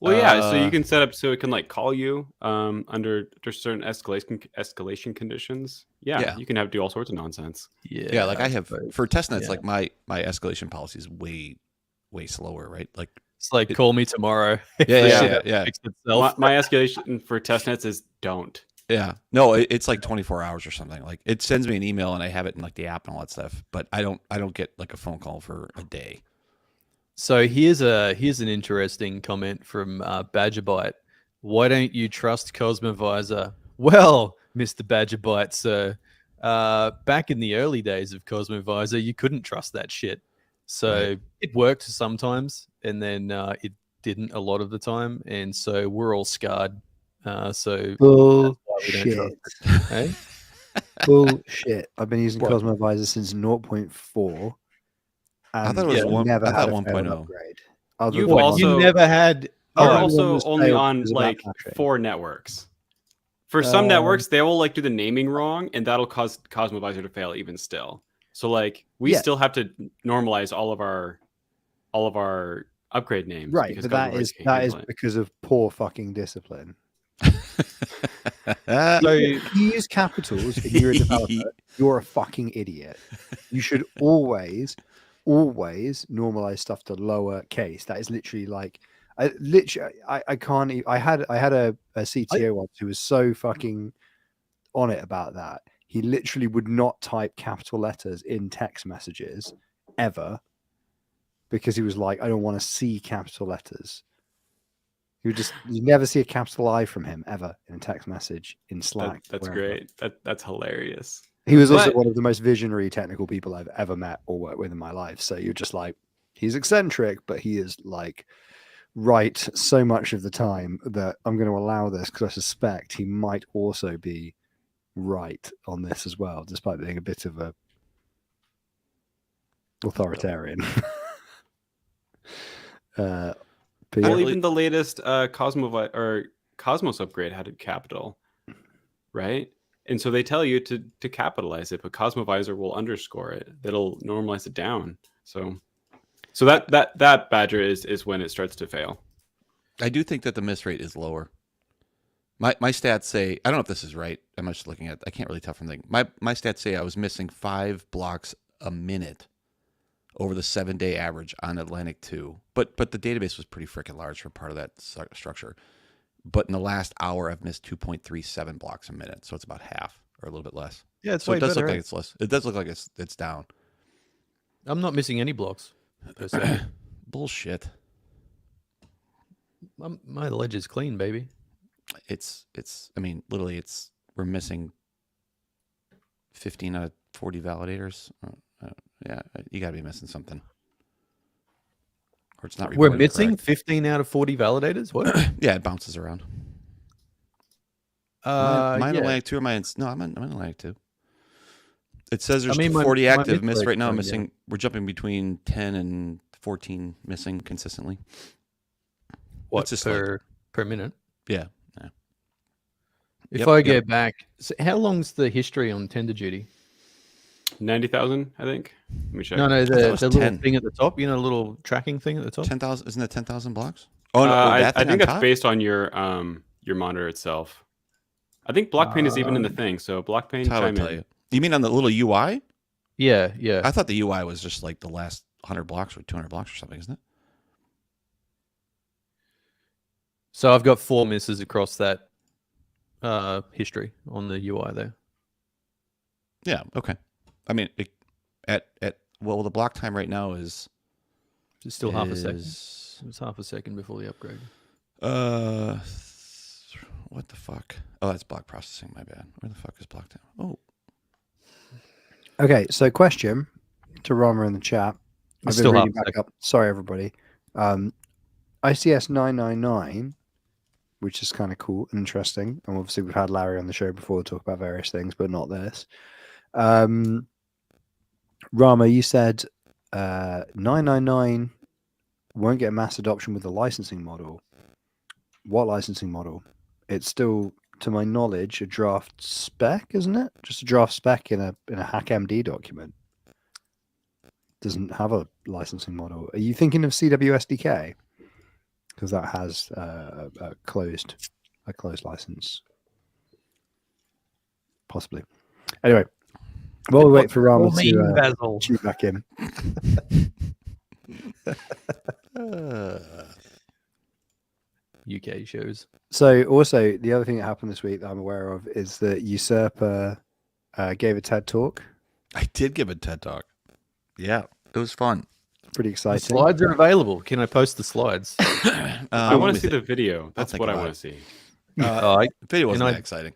Well, yeah. So you Uh, can set up so it can like call you under certain escalation conditions. Yeah, Yeah. you can do all sorts of nonsense. Yeah, like I have suppose. for testnets, Yeah. like my escalation policy is way slower, right? Like It's like call me tomorrow. if Yeah, the yeah, shit yeah. fixed itself. My escalation for testnets is don't. yeah, no, it's like 24 hours or something. Like it sends me an email and I have it in like the app and all that stuff, but I don't get like a phone call for a day. So here's an interesting comment from Badgerbite. Why don't you trust Cosmovisor? Well, Mr. Badgerbite, sir, back in the early days of Cosmovisor, you couldn't trust that shit. So Right. it worked sometimes, and then it didn't a lot of the time, and so we're all scarred. So why we don't Bullshit. trust hey? Bullshit. I've been using What? Cosmovisor since 0.4. I And thought it was Yeah. one. never I had thought a failed 1.0. upgrade. Other You've than What, one- also- you never had? You're Oh, also everyone was only failed on because of like backtracking. 4 networks. For some networks, Um, they will like do the naming wrong, and that'll cause Cosmovisor to fail even still. So like we Yeah. still have to normalize all of our upgrade names. Right, because but that Cosmovisor is can't that is handle it. because of poor fucking discipline. So If you use capitals and you're a developer, you're a fucking idiot. You should always normalize stuff to lower case. That is literally like I can't I had a CTO once who was so fucking on it about that. He literally would not type capital letters in text messages ever because he was like, I don't want to see capital letters. You never see a capital I from him ever in a text message in Slack. That's wherever. great. That's hilarious. He was also But- one of the most visionary technical people I've ever met or worked with in my life. So you're just like, he's eccentric, but he is like right so much of the time that I'm going to allow this because I suspect he might also be right on this as well, despite being a bit of a authoritarian. But yeah, Well, even the latest Cosmos upgrade had a capital, right? And so they tell you to capitalize it, but Cosmovisor will underscore it. That'll normalize it down. So that badger is when it starts to fail. I do think that the miss rate is lower. My stats say, I don't know if this is right. I'm just looking at, I can't really tell from the thing. My stats say I was missing 5 blocks a minute over the 7-day average on Atlantic 2. But the database was pretty freaking large for part of that structure. But in the last hour, I've missed 2.37 blocks a minute. So it's about half or a little bit less. yeah, it's So way it does better. look like it's less. It does look like it's down. I'm not missing any blocks. Per se. Bullshit. My ledge is clean, baby. It's I mean, literally we're missing 15 out of 40 validators. Yeah, you got to be missing something. Or it's not We're reporting missing correct. 15 out of 40 validators. What? Yeah, it bounces around. Am I in yeah. Atlantic 2 or am I in... No, I'm in Atlantic 2. It says there's I mean, my 40 active. miss Miss right now, rate's missing. going down. We're jumping between 10 and 14 missing consistently. What It's just like- per minute? Yeah. If Yep, I yep. go back, so how long's the history on tender duty? 90,000, I think. Let me check. No, thought it the was little 10. thing at the top. You know, the little tracking thing at the top. 10,000. Isn't that 10,000 blocks? Oh, no. I that thing think on that's top? based on your monitor itself. I think Blockpain is even in the thing. So Blockpain, Tyler will chime tell in. you. You mean on the little UI? Yeah, yeah. I thought the UI was just like the last 100 blocks or 200 blocks or something, isn't it? So I've got 4 misses across that history on the UI there. Yeah. Okay. I mean, well, the block time right now is It's still half a second. It's half a second before the upgrade. What the fuck? Oh, that's block processing. My bad. Where the fuck is block time? Oh, Okay, so question to Rama in the chat. I've been still reading half a back up. Sorry, everybody. ICS 999, which is kind of cool and interesting. And obviously, we've had Larry on the show before to talk about various things, but not this. Rama, you said 999 won't get mass adoption with the licensing model. What licensing model? It's still, to my knowledge, a draft spec, isn't it? Just a draft spec in a HackMD document. Doesn't have a licensing model. Are you thinking of CWSDK? Because that has a closed license, possibly. Anyway, while we wait for Rama to tune back in. UK shows. So also the other thing that happened this week that I'm aware of is that Usurper gave a TED talk. I did give a TED talk. Yeah, it was fun. Pretty The exciting. slides are available. Can I post the slides? I want to see the video. That's what I want to see. Video wasn't that exciting.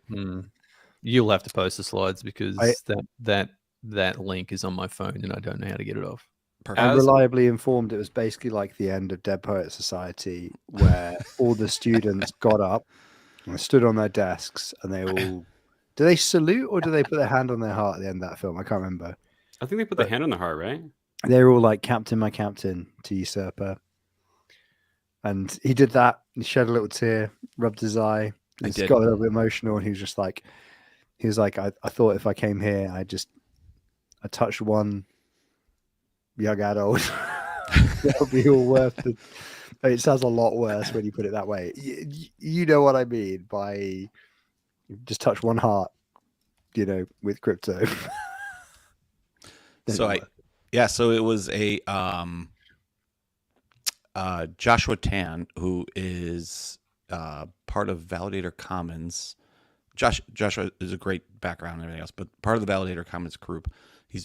You'll have to post the slides because that link is on my phone and I don't know how to get it off. I'm reliably informed it was basically like the end of Dead Poet Society, where all the students got up and stood on their desks and they all... Do they salute or do they put their hand on their heart at the end of that film? I can't remember. I think they put the hand on the heart, right? They were all like, "Captain, my captain," to Usurper. And he did that. He shed a little tear, rubbed his eye. He got a little bit emotional, and he was just like, I thought if I came here, I touched one young adult, that would be all worth it. It sounds a lot worse when you put it that way. You know what I mean by just touch one heart, with crypto. So it was a Joshua Tan, who is part of Validator Commons. Joshua is a great background and everything else, but part of the Validator Commons group. I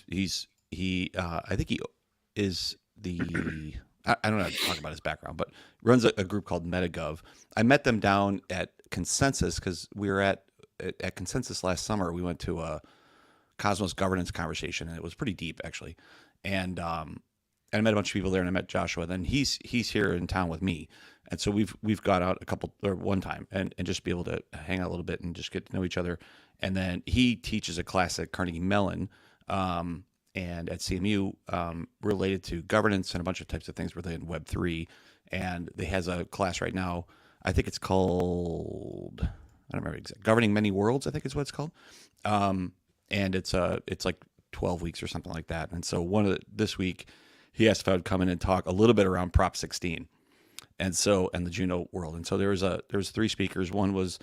think he is the... I don't know how to talk about his background, but runs a group called MetaGov. I met them down at Consensus because we were at Consensus last summer. We went to a Cosmos governance conversation, and it was pretty deep, actually. And I met a bunch of people there, and I met Joshua. Then he's here in town with me, and so we've got out one time and just be able to hang out a little bit and just get to know each other. And then he teaches a class at Carnegie Mellon, and at CMU, related to governance and a bunch of types of things within Web3. And he has a class right now. I think it's called, I don't remember exactly, Governing Many Worlds, I think is what it's called. And it's like 12 weeks or something like that. And so this week, he asked if I would come in and talk a little bit around Prop 16, and the Juno world. And so there was 3 speakers. One was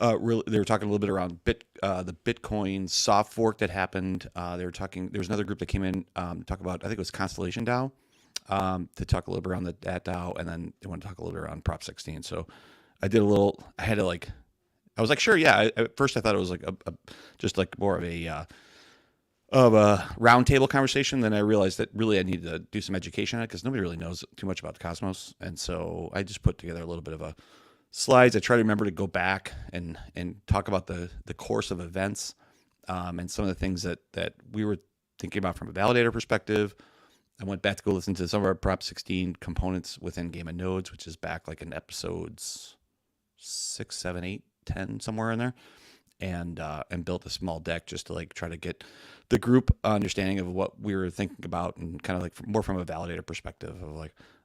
they were talking a little bit around the Bitcoin soft fork that happened. There was another group that came in to talk about, I think it was Constellation DAO, to talk a little bit around that DAO, and then they want to talk a little bit around Prop 16. So I was like, sure, yeah. At first I thought it was like just like more of a roundtable conversation. Then I realized that really I needed to do some education on it because nobody really knows too much about the Cosmos. And so I just put together a little bit of slides. I try to remember to go back and talk about the course of events, and some of the things that we were thinking about from a validator perspective. I went back to go listen to some of our Prop 16 components within Game of Nodes, which is back like in episodes 6, 7, 8, 10, somewhere in there, and built a small deck just to like try to get the group understanding of what we were thinking about, and kind of like more from a validator perspective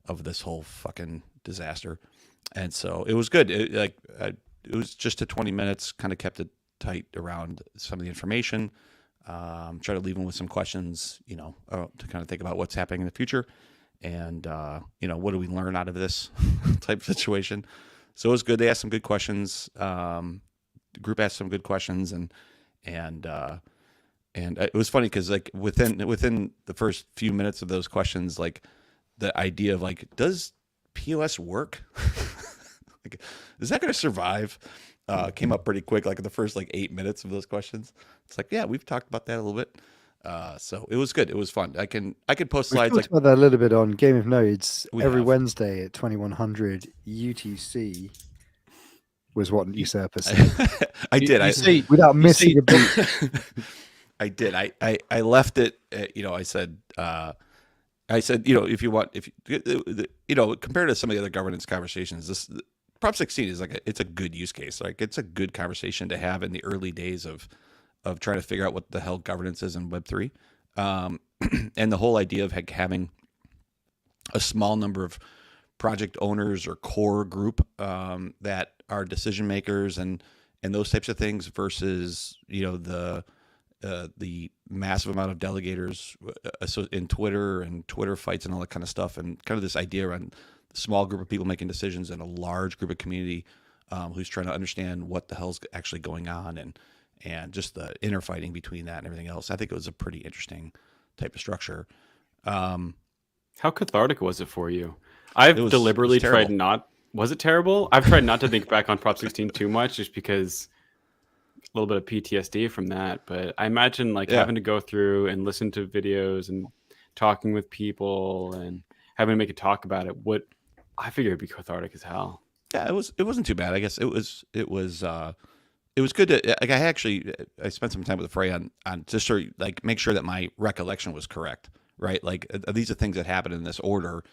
of this whole fucking disaster. And so it was good. It was just a 20 minutes, kind of kept it tight around some of the information. Try to leave them with some questions, to kind of think about what's happening in the future, and what do we learn out of this type of situation. So it was good. They asked some good questions. The group asked some good questions, and it was funny because like within the first few minutes of those questions, like the idea of like, does POS work? like, is that going to survive? Came up pretty quick, like in the first 8 minutes of those questions. It's like, yeah, we've talked about that a little bit. So it was good. It was fun. I can post We've slides talked about that a little bit on Game of Nodes. We Every have. Wednesday at 2100 UTC was what Usurper said. I did. You see, Without you missing see- a beat. I did. I left it. I said, if you want, compared to some of the other governance conversations, this Prop 16 is it's a good use case. Like it's a good conversation to have in the early days of trying to figure out what the hell governance is in Web3, and the whole idea of having a small number of project owners or core group that are decision makers and those types of things versus the massive amount of delegators in Twitter and Twitter fights and all that kind of stuff, and kind of this idea around a small group of people making decisions and a large group of community who's trying to understand what the hell's actually going on and just the inner fighting between that and everything else. I think it was a pretty interesting type of structure. How cathartic was it for you? I've deliberately tried not. Was it terrible? I've tried not to think back on Prop 16 too much, just because a little bit of PTSD from that. But I imagine having to go through and listen to videos and talking with people and having to make a talk about it. I figured it'd be cathartic as hell. Yeah, it wasn't too bad. I guess it was good to I spent some time with Frey on just sort of make sure that my recollection was correct, right? These are things that happen in this order,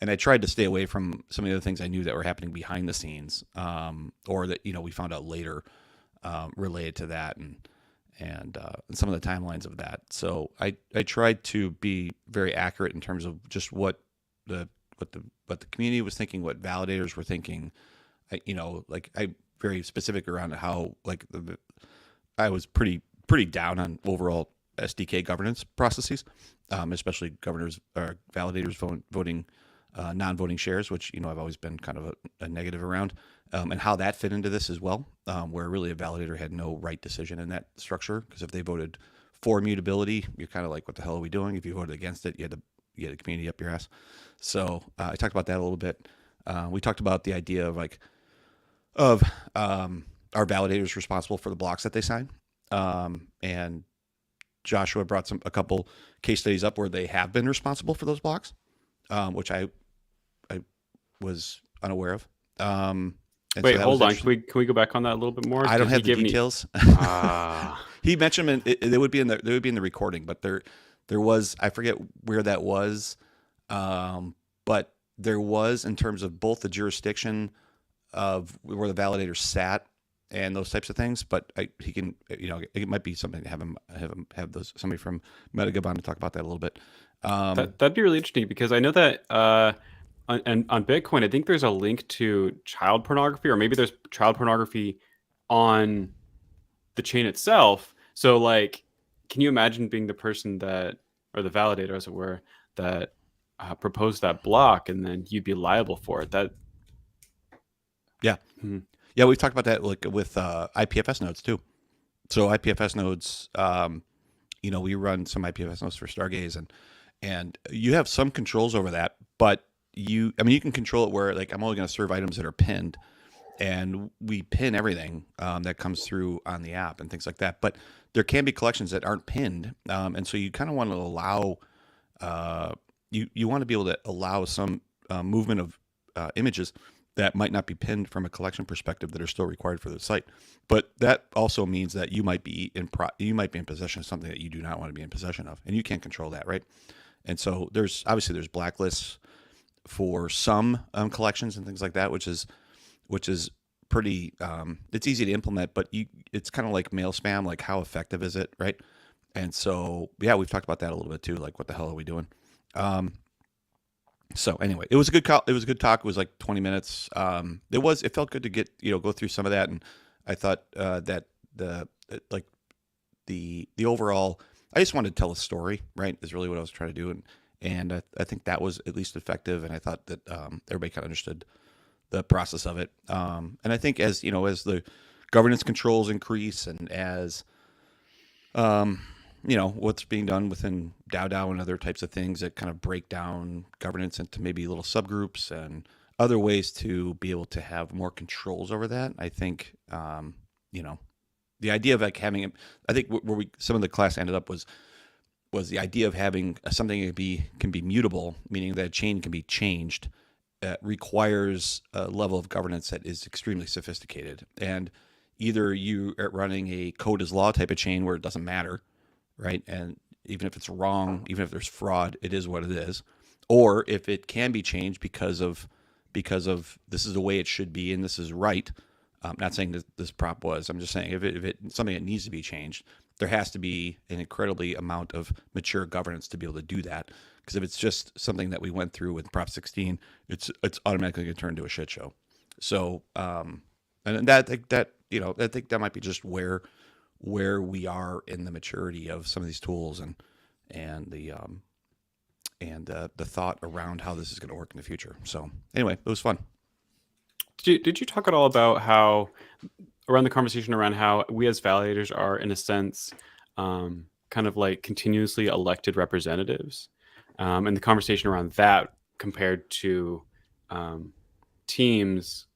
and I tried to stay away from some of the other things I knew that were happening behind the scenes, or that we found out later related to that, and some of the timelines of that. So I tried to be very accurate in terms of just what the community was thinking, what validators were thinking. I very specific around how I was pretty down on overall SDK governance processes, especially governors or validators voting non-voting shares, which I've always been kind of a negative around, and how that fit into this as well, where really a validator had no right decision in that structure, because if they voted for immutability, you're kind of like, what the hell are we doing? If you voted against it, you had to get a community up your ass. So I talked about that a little bit. We talked about the idea of our validators responsible for the blocks that they sign, and Joshua brought a couple case studies up where they have been responsible for those blocks, which I was unaware of. Wait, hold on. Can we go back on that a little bit more? I don't have the details. He mentioned them, and they would be in the recording, but there was, I forget where that was, but there was, in terms of both the jurisdiction of where the validator sat and those types of things. But he can, it might be something to have somebody from Metagabon to talk about that a little bit. That'd be really interesting, because I know that on Bitcoin, I think there's a link to child pornography, or maybe there's child pornography on the chain itself. So can you imagine being the person that, or the validator, as it were, that proposed that block, and then you'd be liable for it? Yeah, we've talked about that with IPFS nodes too. So IPFS nodes, we run some IPFS nodes for Stargaze, and you have some controls over that, but you can control it where I'm only going to serve items that are pinned, and we pin everything that comes through on the app and things like that. But there can be collections that aren't pinned, and so you kind of want to allow you want to be able to allow some movement of images that might not be pinned from a collection perspective that are still required for the site. But that also means that you might be in possession of something that you do not want to be in possession of, and you can't control that, right? And so there's blacklists for some collections and things like that, which is pretty. It's easy to implement, but it's kind of like mail spam. Like, how effective is it, right? And so we've talked about that a little bit too. Like, what the hell are we doing? So anyway, it was a good call. It was a good talk. It was 20 minutes. It felt good to get, go through some of that. And I thought that the overall, I just wanted to tell a story, right? Is really what I was trying to do. And I think that was at least effective. And I thought that everybody kind of understood the process of it. And I think as the governance controls increase, and as what's being done within DAO and other types of things that kind of break down governance into maybe little subgroups and other ways to be able to have more controls over that. I think, the idea of like having, I think where some of the class ended up was the idea of having something that can be mutable, meaning that a chain can be changed, requires a level of governance that is extremely sophisticated. And either you are running a code is law type of chain where it doesn't matter, right? And even if it's wrong, even if there's fraud, it is what it is. Or if it can be changed because of this is the way it should be and this is right. I'm not saying that this prop was. I'm just saying if it's something that needs to be changed, there has to be an incredibly amount of mature governance to be able to do that. Because if it's just something that we went through with Prop 16, it's automatically going to turn into a shit show. So, and I think that might be just where we are in the maturity of some of these tools and the thought around how this is going to work in the future. So anyway, it was fun. Did you talk at all about how, around the conversation around how we as validators are, in a sense, kind of like continuously elected representatives, and the conversation around that compared to teams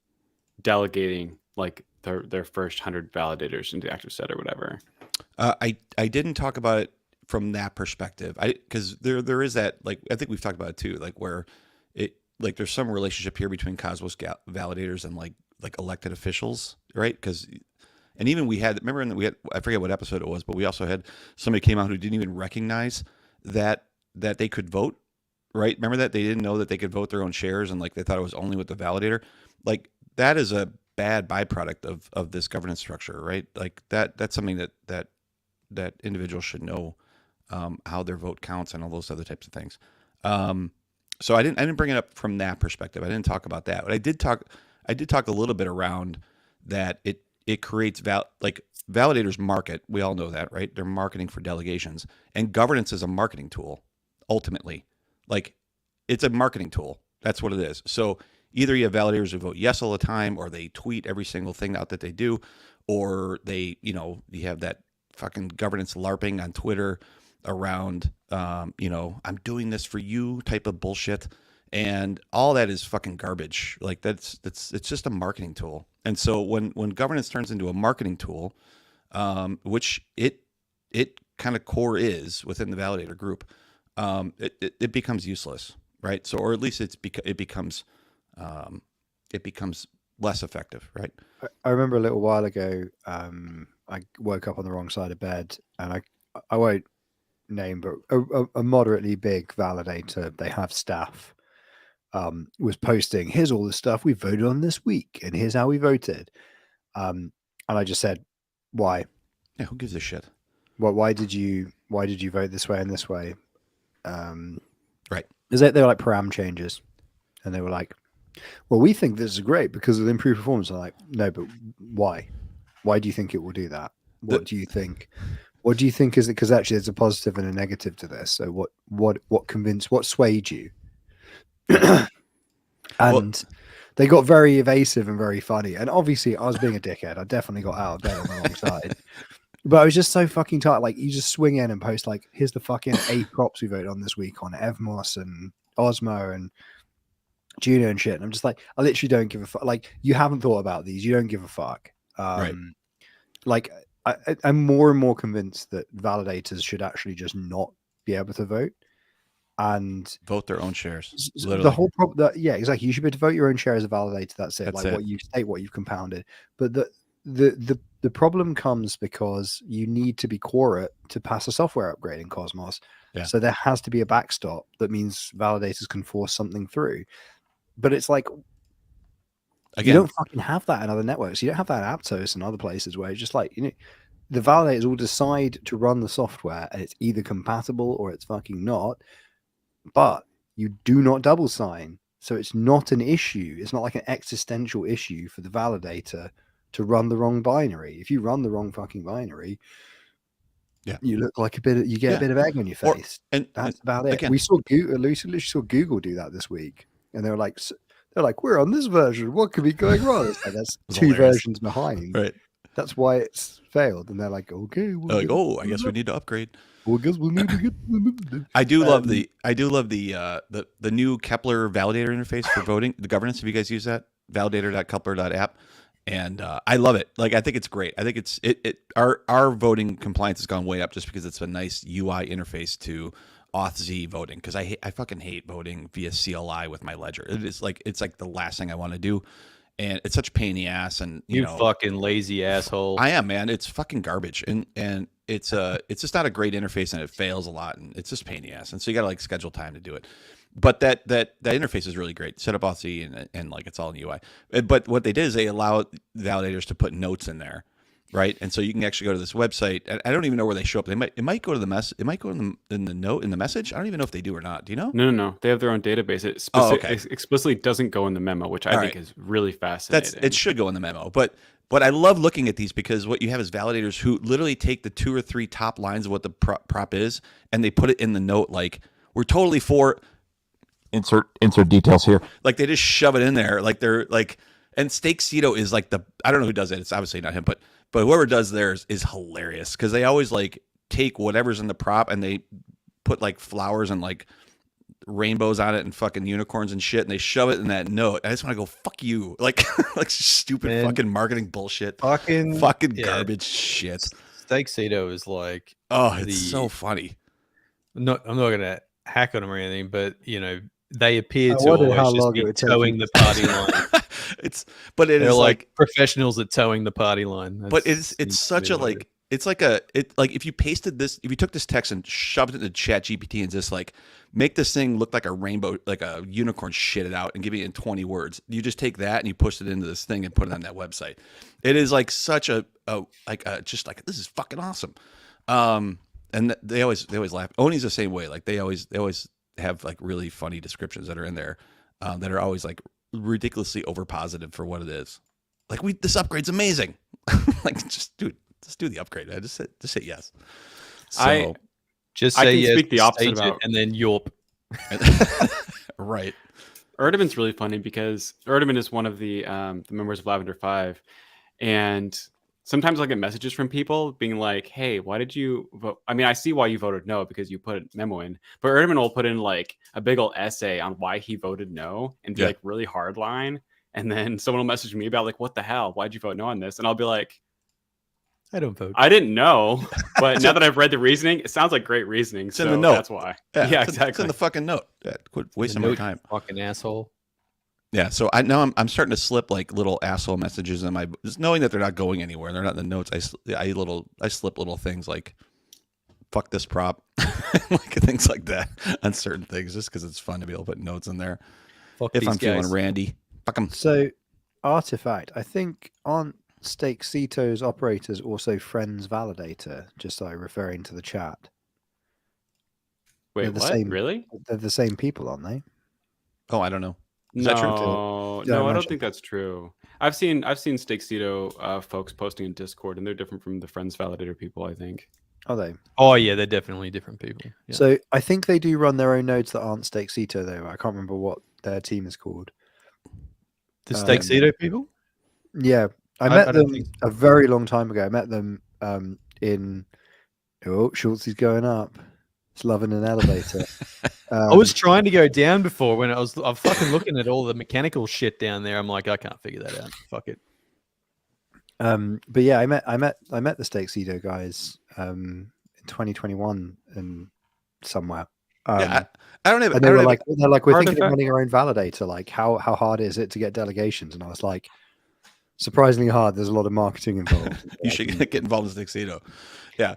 delegating like their first 100 validators into active set or whatever? I didn't talk about it from that perspective. Because there is that, like, I think we've talked about it too, like where it, like there's some relationship here between Cosmos validators and like elected officials, right? Because, and even we had, remember we had, I forget what episode it was, but we also had somebody came out who didn't even recognize that they could vote, right? Remember that they didn't know that they could vote their own shares, and like they thought it was only with the validator. Like that is a bad byproduct of this governance structure, right? Like that's something that individuals should know, how their vote counts and all those other types of things. So I didn't bring it up from that perspective. I didn't talk about that, but I did talk a little bit around that it creates validators market. We all know that, right? They're marketing for delegations, and governance is a marketing tool. Ultimately, like it's a marketing tool. That's what it is. So either you have validators who vote yes all the time, or they tweet every single thing out that they do, or they, you have that fucking governance LARPing on Twitter around, I'm doing this for you type of bullshit. And all that is fucking garbage. Like it's just a marketing tool. And so when governance turns into a marketing tool, which it kind of core is within the validator group, it becomes useless, right? So, or at least it becomes less effective, right? I remember a little while ago, I woke up on the wrong side of bed, and I won't name, but a moderately big validator, they have staff, was posting, here's all the stuff we voted on this week, and here's how we voted. And I just said, why? Yeah, who gives a shit? Well, why did you vote this way and this way? Right. They were like param changes, and they were like, well, we think this is great because of the improved performance. I'm like, no, but why? Why do you think it will do that? What do you think? What do you think is it? Because actually, there's a positive and a negative to this. So what swayed you? And they got very evasive and very funny. And obviously, I was being a dickhead. I definitely got out of bed on the wrong side. But I was just so fucking tired. Like, you just swing in and post, like, here's the fucking 8 props we voted on this week on Evmos and Osmo and Juno and shit. And I'm just like, I literally don't give a fuck. Like, you haven't thought about these. You don't give a fuck. Right. Like, I'm more and more convinced that validators should actually just not be able to vote and vote their own shares. Literally. The whole problem, yeah, exactly. You should be able to vote your own share as a validator. That's it. That's like it. What you state, what you've compounded. But the problem comes because you need to be quorate to pass a software upgrade in Cosmos. Yeah. So there has to be a backstop that means validators can force something through. But it's like, again, you don't fucking have that in other networks. You don't have that in Aptos and other places where it's just like, the validators will decide to run the software and it's either compatible or it's fucking not. But you do not double sign. So it's not an issue. It's not like an existential issue for the validator to run the wrong binary. If you run the wrong fucking binary, you look like you get a bit of egg on your face. And that's about it. Again, we literally saw Google do that this week. And they were like, we're on this version. What could be going wrong? It's like, that's 2 versions behind. Right. That's why it's failed. And they're like, okay, Like, oh, I guess we need to upgrade. Well, I guess we'll need to get. I do love the new Kepler validator interface for voting, the governance. Have you guys used that? Validator.kepler.app. And I love it. Like, I think it's great. I think our voting compliance has gone way up just because it's a nice UI interface to Auth-Z voting. Because I fucking hate voting via CLI with my ledger. It's like the last thing I want to do, and it's such a pain in the ass. And you know, fucking lazy asshole. I am, man. It's fucking garbage, and it's just not a great interface, and it fails a lot, and it's just a pain in the ass. And so you got to like schedule time to do it. But that interface is really great. Set up Auth-Z and like it's all in UI. But what they did is they allow validators to put notes in there, right? And so you can actually go to this website. I don't even know where they show up. It might go to the mess. It might go in the note in the message. I don't even know if they do or not. Do you know? No. They have their own database. It explicitly doesn't go in the memo, which I think is really fascinating. It should go in the memo. But I love looking at these because what you have is validators who literally take the 2 or 3 top lines of what the prop is, and they put it in the note like, we're totally for insert details here. Like they just shove it in there. Like they're like, and Steak-Cito is like I don't know who does it. It's obviously not him, but whoever does theirs is hilarious because they always like take whatever's in the prop and they put like flowers and like rainbows on it and fucking unicorns and shit, and they shove it in that note. I just want to go, fuck you. Like stupid fucking marketing bullshit. Fucking garbage shit. Steak-Cito is like, oh, it's so funny. I'm not gonna hack on them or anything, but you know, they appear to wondered how always just long be it would take towing you. the party line. They're like professionals at towing the party line. But it's such a like, it's like like if you pasted this, if you took this text and shoved it into ChatGPT and just like make this thing look like a rainbow, like a unicorn, shit it out and give it in 20 words. You just take that and you push it into this thing and put it on that website. It is like such just like, this is fucking awesome. And they always laugh. Oni's the same way. Like they always have like really funny descriptions that are in there that are always like ridiculously over positive for what it is. Like this upgrade's amazing. Like just do the upgrade. I just say yes. So I just can say yes, speak the opposite about, and then yorp. Right. Erdeman's really funny because Erdeman is one of the members of Lavender 5, and sometimes I'll get messages from people being like, hey, why did you vote? I mean, I see why you voted no because you put a memo in, but Erdeman will put in like a big old essay on why he voted no and be like really hard line. And then someone will message me about like, what the hell? Why'd you vote no on this? And I'll be like, I don't vote. I didn't know, but now that I've read the reasoning, it sounds like great reasoning. It's in the note. That's why. Yeah, exactly. It's in the fucking note. Yeah, quit wasting my time. Fucking asshole. Yeah, so I'm starting to slip like little asshole messages in my, just knowing that they're not going anywhere. They're not in the notes. I slip little things like fuck this prop, like things like that on certain things, just because it's fun to be able to put notes in there. Fuck if these I'm guys. feeling randy, fuck them. So, Artifact, I think on Steak-Cito's operators also Friends Validator, just like referring to the chat. Wait, They're the what? same- Really? They're the same people, aren't they? Oh, I don't know. Is No, that true? Yeah, no, I imagine. don't think that's true. I've seen Steak-Cito folks posting in Discord, and they're different from the Friends Validator people, I think. Are they? Oh yeah, they're definitely different people. Yeah. So I think they do run their own nodes that aren't Steak-Cito though. I can't remember what their team is called. The Steak-Cito people? Yeah, I met them a very long time ago. I met them in. Oh, Schultz is going up. It's loving an elevator. I was trying to go down before when I'm fucking looking at all the mechanical shit down there. I'm like, I can't figure that out. Fuck it. But yeah, I met the Steak-Cito guys in 2021 and somewhere. Yeah, I don't have. And they're like, we're thinking of Artifact? running our own validator. Like, how hard is it to get delegations? And I was like, surprisingly hard. There's a lot of marketing involved. You should get involved in Steak-Cito. Yeah.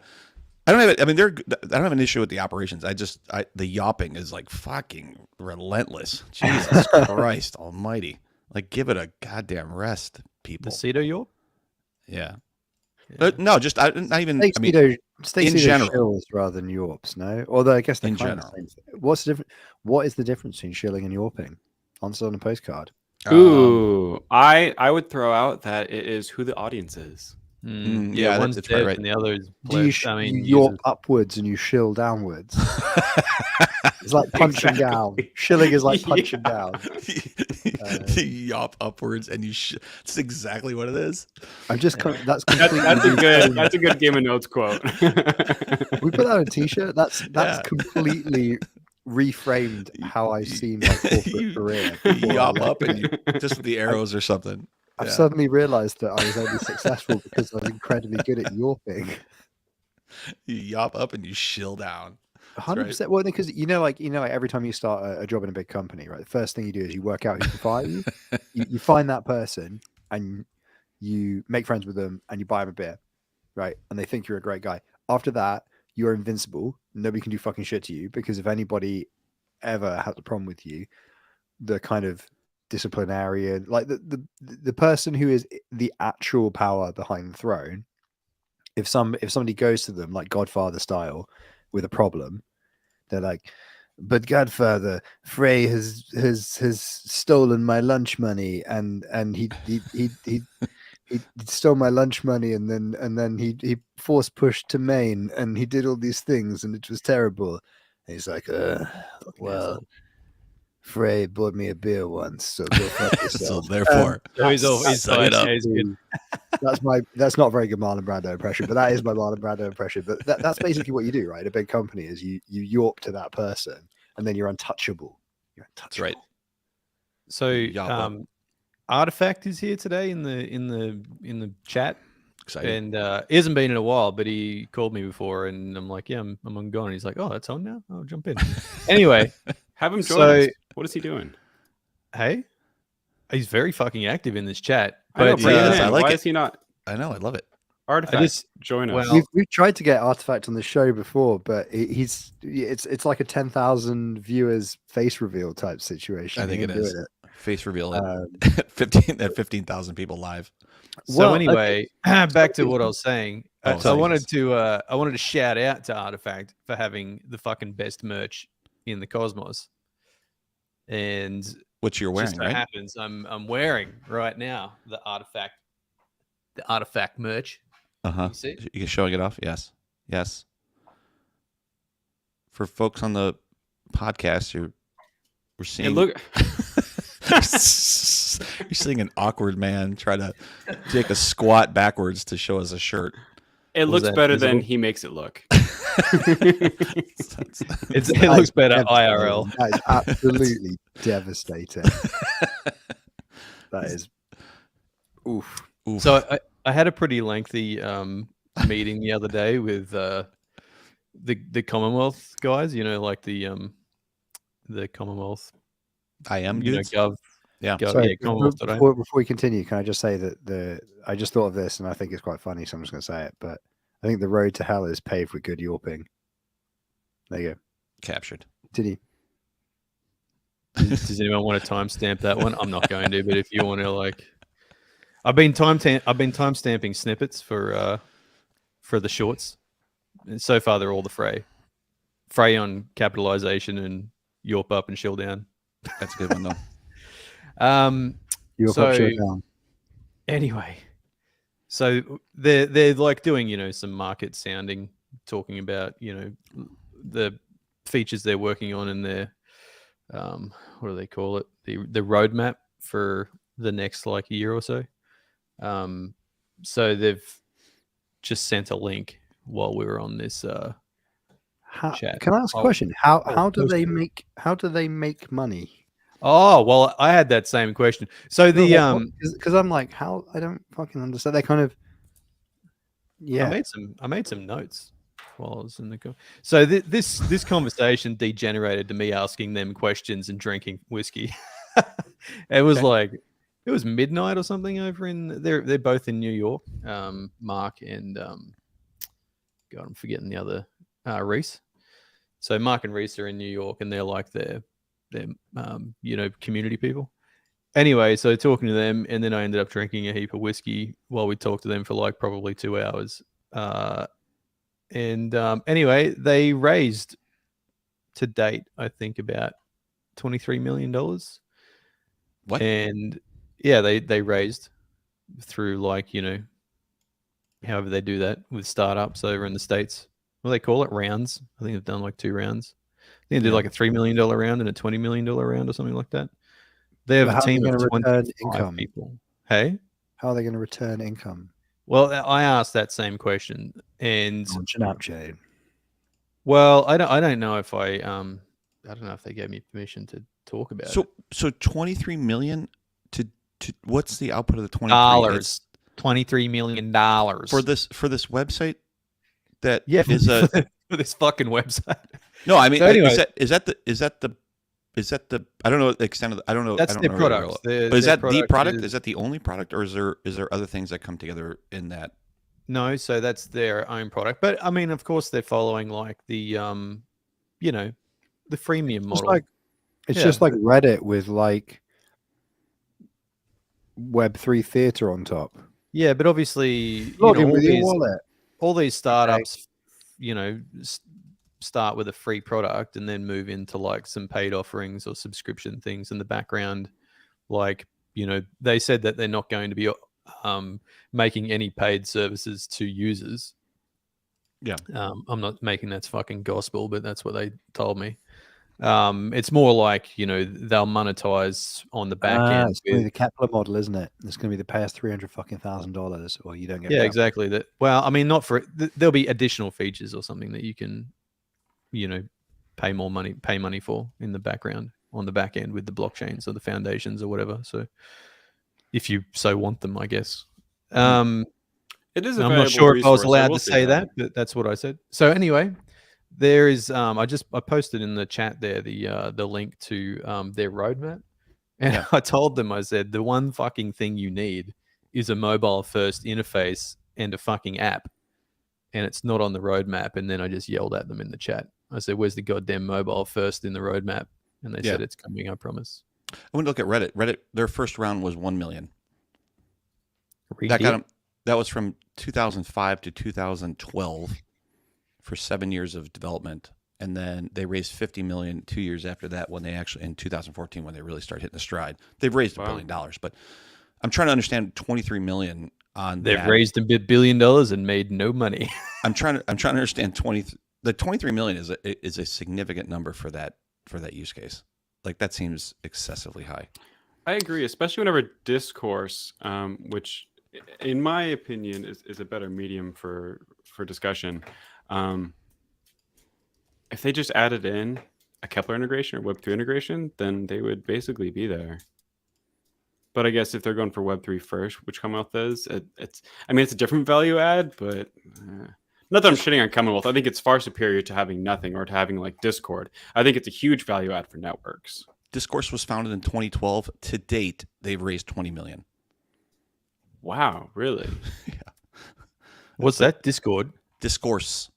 I don't have it. I mean, I don't have an issue with the operations. The yopping is like fucking relentless. Jesus Christ Almighty! Like, give it a goddamn rest, people. The Cito yorp? Yeah. No, just not even. Steak-Cito general. shills rather than yorps. No, although I guess they're In kind of the general. same thing. What's the difference? What is the difference between shilling and yorping? Answer on a postcard. Ooh, I would throw out that it is who the audience is. Yeah, one's it's deaf right. and the other is Do you, you yorp upwards and you shill downwards? It's like punching down. Shilling is like punching down. You yop upwards and you. That's exactly what it is. I'm just. That's completely. That's a good Game of Notes quote. We put that on a T-shirt. That's Yeah. completely reframed how I've seen my corporate career. You yop up and you just with the arrows or something. I've suddenly realised that I was only successful because I was incredibly good at yorping. You yop up and you shill down. 100%. Well, because like every time you start a job in a big company, right? The first thing you do is you work out who can fire you. You find that person and you make friends with them and you buy them a beer, right? And they think you're a great guy. After that, you're invincible. Nobody can do fucking shit to you because if anybody ever has a problem with you, the kind of disciplinarian, like the person who is the actual power behind the throne, if somebody goes to them like Godfather style with a problem, they're like, but Godfather, Frey has stolen my lunch money and he stole my lunch money and then he force pushed to Maine and he did all these things and it was terrible. And he's like, well, Frey bought me a beer once, so go fuck yourself. So therefore, he's side up. good. That's not a very good Marlon Brando impression, but that is my Marlon Brando impression. But that's basically what you do, right? A big company is you yorp to that person, and then you're untouchable. You're untouchable. That's right. So Artifact is here today in the chat. Exciting. And he hasn't been in a while, but he called me before, and I'm like, yeah, I'm on. And he's like, oh, that's on now. I'll jump in. Anyway, have him join us. What is he doing? Hey, he's very fucking active in this chat. I know, But I like Why it. is he not? I know, I love it. Artifact, join us. Well, We've tried to get Artifact on the show before, but it's like a 10,000 viewers face reveal type situation. I think it is. Face reveal at 15,000 people live. So anyway, back to what I was saying. Oh, so I wanted to shout out to Artifact for having the fucking best merch in the cosmos. And which you're wearing, just so right? happens I'm wearing right now the Artifact merch. Uh-huh. You see? You're showing it off? Yes. Yes. For folks on the podcast, we're seeing look you're seeing an awkward man try to take a squat backwards to show us a shirt. It looks better than he makes it look. It looks better IRL. That is absolutely devastating. That is oof. So I had a pretty lengthy meeting the other day with the Commonwealth guys. Like the Commonwealth. I am dudes. Yeah. Sorry, before we continue, can I just say that I just thought of this and I think it's quite funny, so I'm just going to say it. But I think the road to hell is paved with good yorping. There you go. Captured. Did he? Does anyone want to timestamp that one? I'm not going to, but if you want to, I've been timestamping snippets for the shorts, and so far they're all the Frey on capitalization and yorp up and shill down. That's a good one though. Yorp up, shill down. Anyway, so they're like doing some market sounding, talking about the features they're working on in their what do they call it, the roadmap for the next year or so. So they've just sent a link while we were on this chat. Can I ask a question? How do they make money? Oh, well, I had that same question. So because I'm like, how? I don't fucking understand. They kind of I made some notes while I was in the so this conversation degenerated to me asking them questions and drinking whiskey. It was it was midnight or something over in they're both in New York. Mark and God, I'm forgetting the other Reese. So Mark and Reese are in New York, and they're community people. Anyway, so talking to them, and then I ended up drinking a heap of whiskey while we talked to them for probably 2 hours. Anyway, they raised to date, I think, about $23 million. What? And yeah, they raised through however they do that with startups over in the States. What do they call it? Rounds. I think they've done like 2 rounds. I think they did like a $3 million round and a $20 million round or something like that. They have But a how are they team of gonna return 25 income? people. Hey? How are they going to return income? Well, I asked that same question, and On Snapchat. well, I don't know if I don't know if they gave me permission to talk about it. So 23 million to what's the output of the 23? Dollars. $23 million For this website that yeah is a for this fucking website. No, I mean, So anyway, is that the I don't know the extent of the, I don't know. That's I don't their know product. but is that the product? Is that the only product, or is there other things that come together in that? No, so that's their own product. But I mean, of course, they're following like the you know, the freemium model. It's just like Reddit with like Web3 theater on top. Yeah, but obviously, Log in with your wallet. All these startups, start with a free product and then move into like some paid offerings or subscription things in the background. Like, they said that they're not going to be making any paid services to users. Yeah. I'm not making that's fucking gospel, but that's what they told me. It's more like, they'll monetize on the back end. It's going to be the Kepler model, isn't it? It's going to be the pay us $300,000 or you don't get. Yeah, exactly. That. Well, I mean, not for there'll be additional features or something that you can, pay money for in the background on the back end with the blockchains or the foundations or whatever. So, if you so want them, I guess. It is. I'm not sure if I was allowed to say that, but that's what I said. So anyway. There is I posted in the chat there the link to their roadmap, and I told them, I said, the one fucking thing you need is a mobile first interface and a fucking app, and it's not on the roadmap. And then I just yelled at them in the chat. I said, where's the goddamn mobile first in the roadmap? And they said it's coming, I promise. I want to look at Reddit. Reddit, their first round was 1 million. That was from 2005 to 2012. For 7 years of development, and then they raised 50 million 2 years after that, when they actually in 2014 when they really started hitting the stride. They've raised $1 billion, but I'm trying to understand 23 million on. They've raised $1 billion and made no money. I'm trying to understand 23 million is a significant number for that use case. Like that seems excessively high. I agree, especially whenever discourse, which in my opinion is a better medium for discussion. If they just added in a Kepler integration or Web3 integration, then they would basically be there. But I guess if they're going for Web3 first, which Commonwealth is, it's a different value add, but not that I'm shitting on Commonwealth. I think it's far superior to having nothing or to having like Discord. I think it's a huge value add for networks. Discourse was founded in 2012. To date, they've raised 20 million. Wow, really? Yeah. What's that? Discord? Discourse.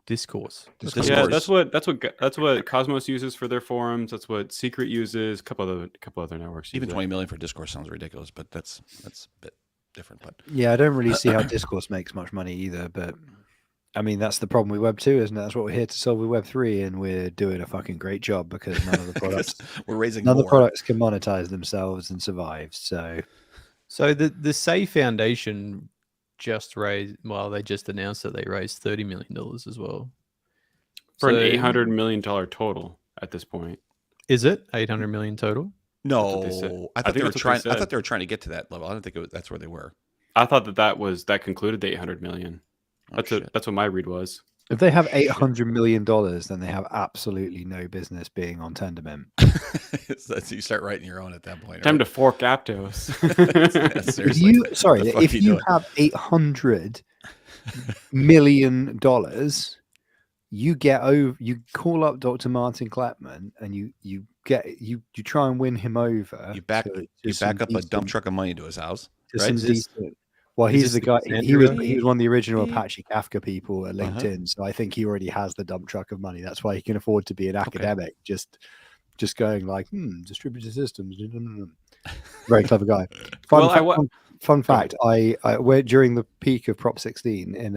Yeah, that's what Cosmos uses for their forums. That's what Secret uses. A couple other networks. Even 20 million for Discourse sounds ridiculous, but that's a bit different. But yeah, I don't really see how Discourse makes much money either. But I mean, that's the problem with Web 2, isn't it? That's what we're here to solve with Web 3, and we're doing a fucking great job because none of the products we're raising none more. of the products can monetize themselves and survive. So the Say Foundation just raised. Well, they just announced that they raised $30 million as well for an $800 million total at this point. Is it $800 million total? No, I thought they were trying. I thought they were trying to get to that level. I don't think that's where they were. I thought that concluded the $800 million. That's what my read was. If they have $800 million, then they have absolutely no business being on Tendermint. So you start writing your own at that point. Time to fork Aptos. If you have $800 million, you call up Dr. Martin Kleppmann and you try and win him over. You back up a dump truck of money to his house. Right? Well, he's the guy. He was one of the original Apache Kafka people at LinkedIn, so I think he already has the dump truck of money. That's why he can afford to be an academic. Just going like, distributed systems. Very clever guy. Fun fact: I went during the peak of Prop 16 in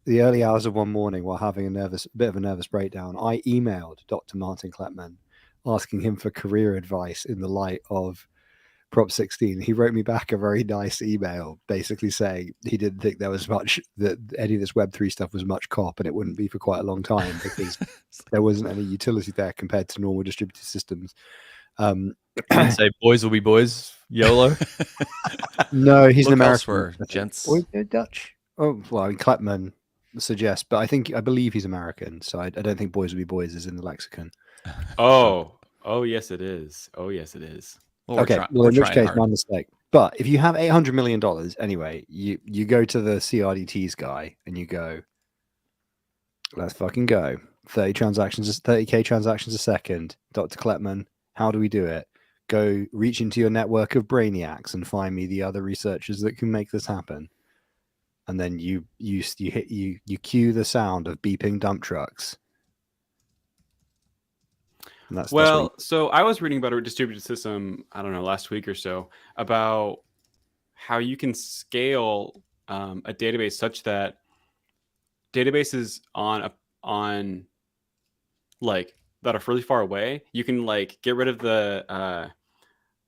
the early hours of one morning while having a bit of a nervous breakdown. I emailed Dr. Martin Kleppmann asking him for career advice in the light of Prop 16, he wrote me back a very nice email basically saying he didn't think there was much, that any of this Web3 stuff was much cop, and it wouldn't be for quite a long time because there wasn't any utility there compared to normal distributed systems. Say boys will be boys, YOLO. No, he's an Look American. elsewhere, gents. Or Dutch. Oh, well, I mean, Kleppman suggests, but I believe he's American, so I don't think boys will be boys is in the lexicon. Oh, yes, it is. Oh, yes, it is. Well, Okay, well, in which case, my mistake. But if you have $800 million anyway, you go to the CRDT's guy and you go, let's fucking go. 30K transactions a second. Dr. Kleppman, how do we do it? Go reach into your network of brainiacs and find me the other researchers that can make this happen. And then you cue the sound of beeping dump trucks. So I was reading about a distributed system, I don't know, last week or so, about how you can scale a database such that databases on like that are really far away, you can like get rid of the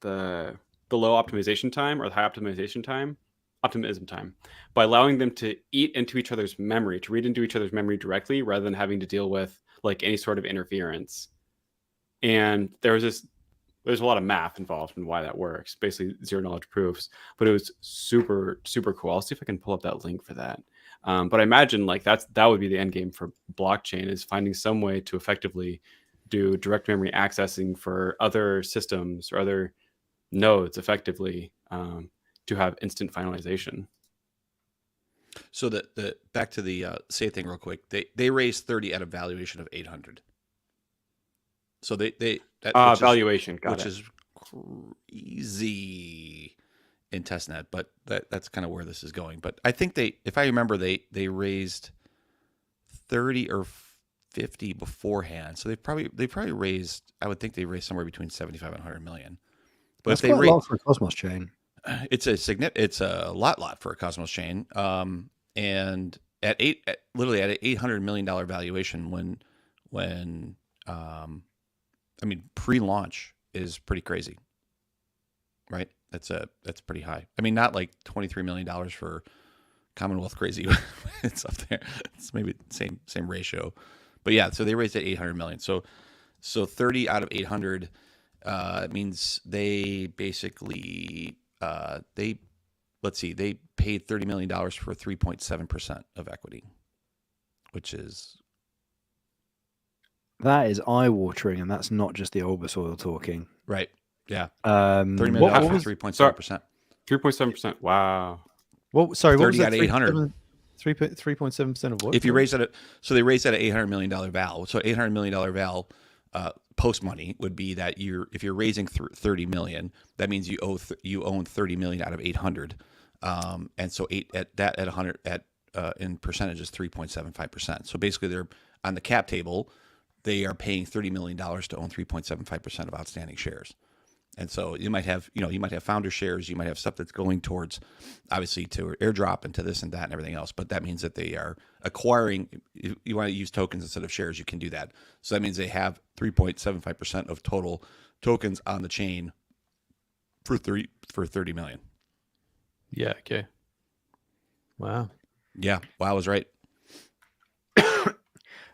low optimization time or the high optimization time, optimism time, by allowing them to eat into each other's memory, to read into each other's memory directly, rather than having to deal with like any sort of interference. And there's a lot of math involved in why that works, basically zero knowledge proofs, but it was super, super cool. I'll see if I can pull up that link for that. But I imagine like that would be the end game for blockchain, is finding some way to effectively do direct memory accessing for other systems or other nodes effectively to have instant finalization. So the back to the say thing real quick. They raised 30 at a valuation of 800. So valuation, which is crazy in testnet, but that's kind of where this is going. But I think if I remember, they raised 30 or 50 beforehand. So they probably raised, I would think they raised somewhere between 75 and 100 million. But that's if they quite a lot for a Cosmos chain. It's a lot for a Cosmos chain. And literally at an $800 million valuation, when I mean, pre-launch is pretty crazy, right? That's pretty high. I mean, not like $23 million for Commonwealth crazy. It's up there. It's maybe the same ratio, but yeah. So they raised at 800 million. So 30 out of 800 means they basically they paid $30 million for 3.7% of equity, which is. That is eye-watering, and that's not just the Olbersoil talking. Right. Yeah. $30 million for 3.7%. 3.7%. Wow. Well, sorry, 30 what was out of 800. 3.7% of what? If you raise it, so they raised at an $800 million val. So $800 million val post money would be that if you're raising 30 million, that means you own 30 million out of 800. And so at 100 in percentage is 3.75%. So basically, they're on the cap table. They are paying $30 million to own 3.75% of outstanding shares. And so you might have founder shares, you might have stuff that's going towards, obviously, to airdrop and to this and that and everything else. But that means that they are acquiring. If you want to use tokens instead of shares, you can do that. So that means they have 3.75% of total tokens on the chain for 30 million. Yeah. Okay. Wow. Yeah. Wow, I was right.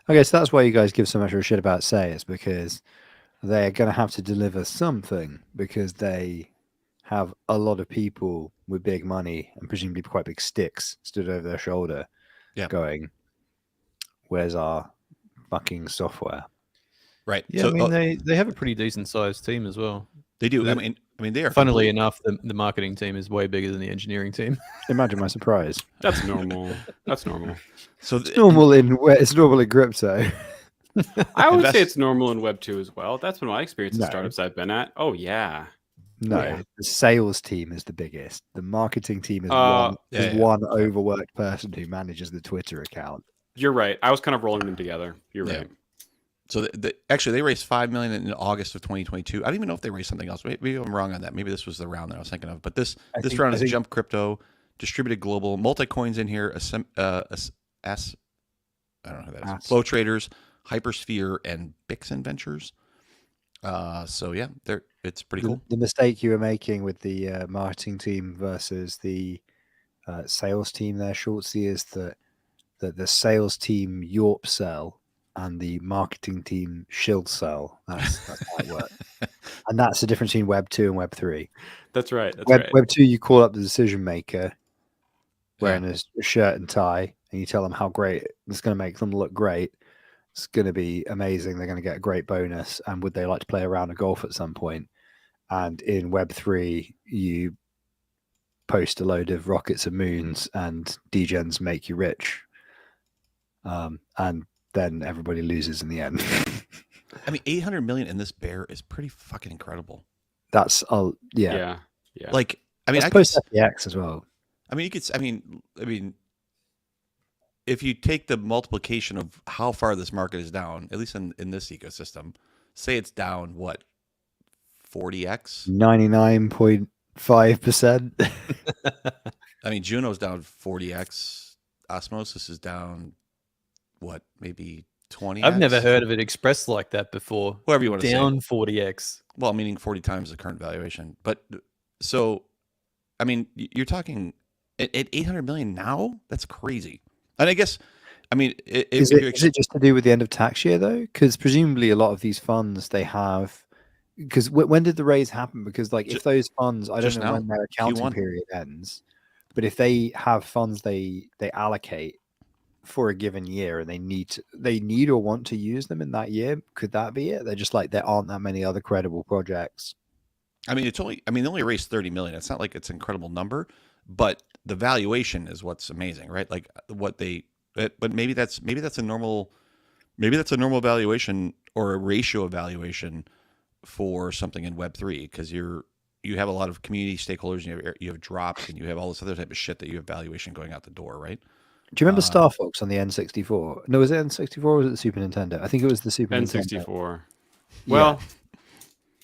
Okay, so that's why you guys give so much of a shit about Say, is because they're going to have to deliver something, because they have a lot of people with big money and presumably quite big sticks stood over their shoulder, going, "Where's our fucking software?" Right. Yeah, So, I mean they have a pretty decent sized team as well. They do. I mean they are. Funnily enough, the marketing team is way bigger than the engineering team. Imagine my surprise. That's normal. That's normal. So it's normal in crypto. I would say it's normal in Web 2 as well. That's been my experience in startups I've been at. Oh yeah. No, the sales team is the biggest. The marketing team is one overworked person who manages the Twitter account. You're right. I was kind of rolling them together. You're right. So actually, they raised $5 million in August of 2022. I don't even know if they raised something else. Maybe I'm wrong on that. Maybe this was the round that I was thinking of. But this round is Jump Crypto, Distributed Global, Multicoins in here, I don't know who that is. Flow Traders, Hypersphere, and Bixen Ventures. So yeah, it's pretty The, cool. the mistake you were making with the marketing team versus the sales team there, Shortsy, is that the sales team Yorp sell and the marketing team shield sell. That's how it works. And that's the difference between Web 2 and Web 3. That's right. That's Web, right. Web 2, you call up the decision maker wearing Yeah. a shirt and tie, and you tell them how great it's going to make them look great. It's going to be amazing. They're going to get a great bonus. And would they like to play a round of golf at some point? And in Web 3, you post a load of rockets and moons, and degens make you rich. And then everybody loses in the end. I mean, 800 million in this bear is pretty fucking incredible. That's yeah. Like, I mean, That's post FTX as well. I mean, you could. I mean, if you take the multiplication of how far this market is down, at least in this ecosystem, say it's down what 40x, 99.5%. I mean, Juno's down 40x. Osmosis is down what, maybe 20x? I've never heard of it expressed like that before. Whatever you want to say. Down 40x. Well, meaning 40 times the current valuation. But so, I mean, you're talking at 800 million now? That's crazy. And I guess, I mean, is it just to do with the end of tax year though? Because presumably a lot of these funds they have. Because when did the raise happen? Because like if those funds, I don't know when their accounting period ends, but if they have funds they allocate for a given year and they need or want to use them in that year, could that be it? They're just like there aren't that many other credible projects. I mean, they only raised 30 million. It's not like it's an incredible number, but the valuation is what's amazing, right? Like but maybe that's a normal valuation or a ratio of valuation for something in Web3 because you have a lot of community stakeholders, and you have drops, and you have all this other type of shit that you have valuation going out the door, right? Do you remember Star Fox on the N64? No, was it N64 or was it the Super Nintendo? I think it was the Super N64. Nintendo. Well,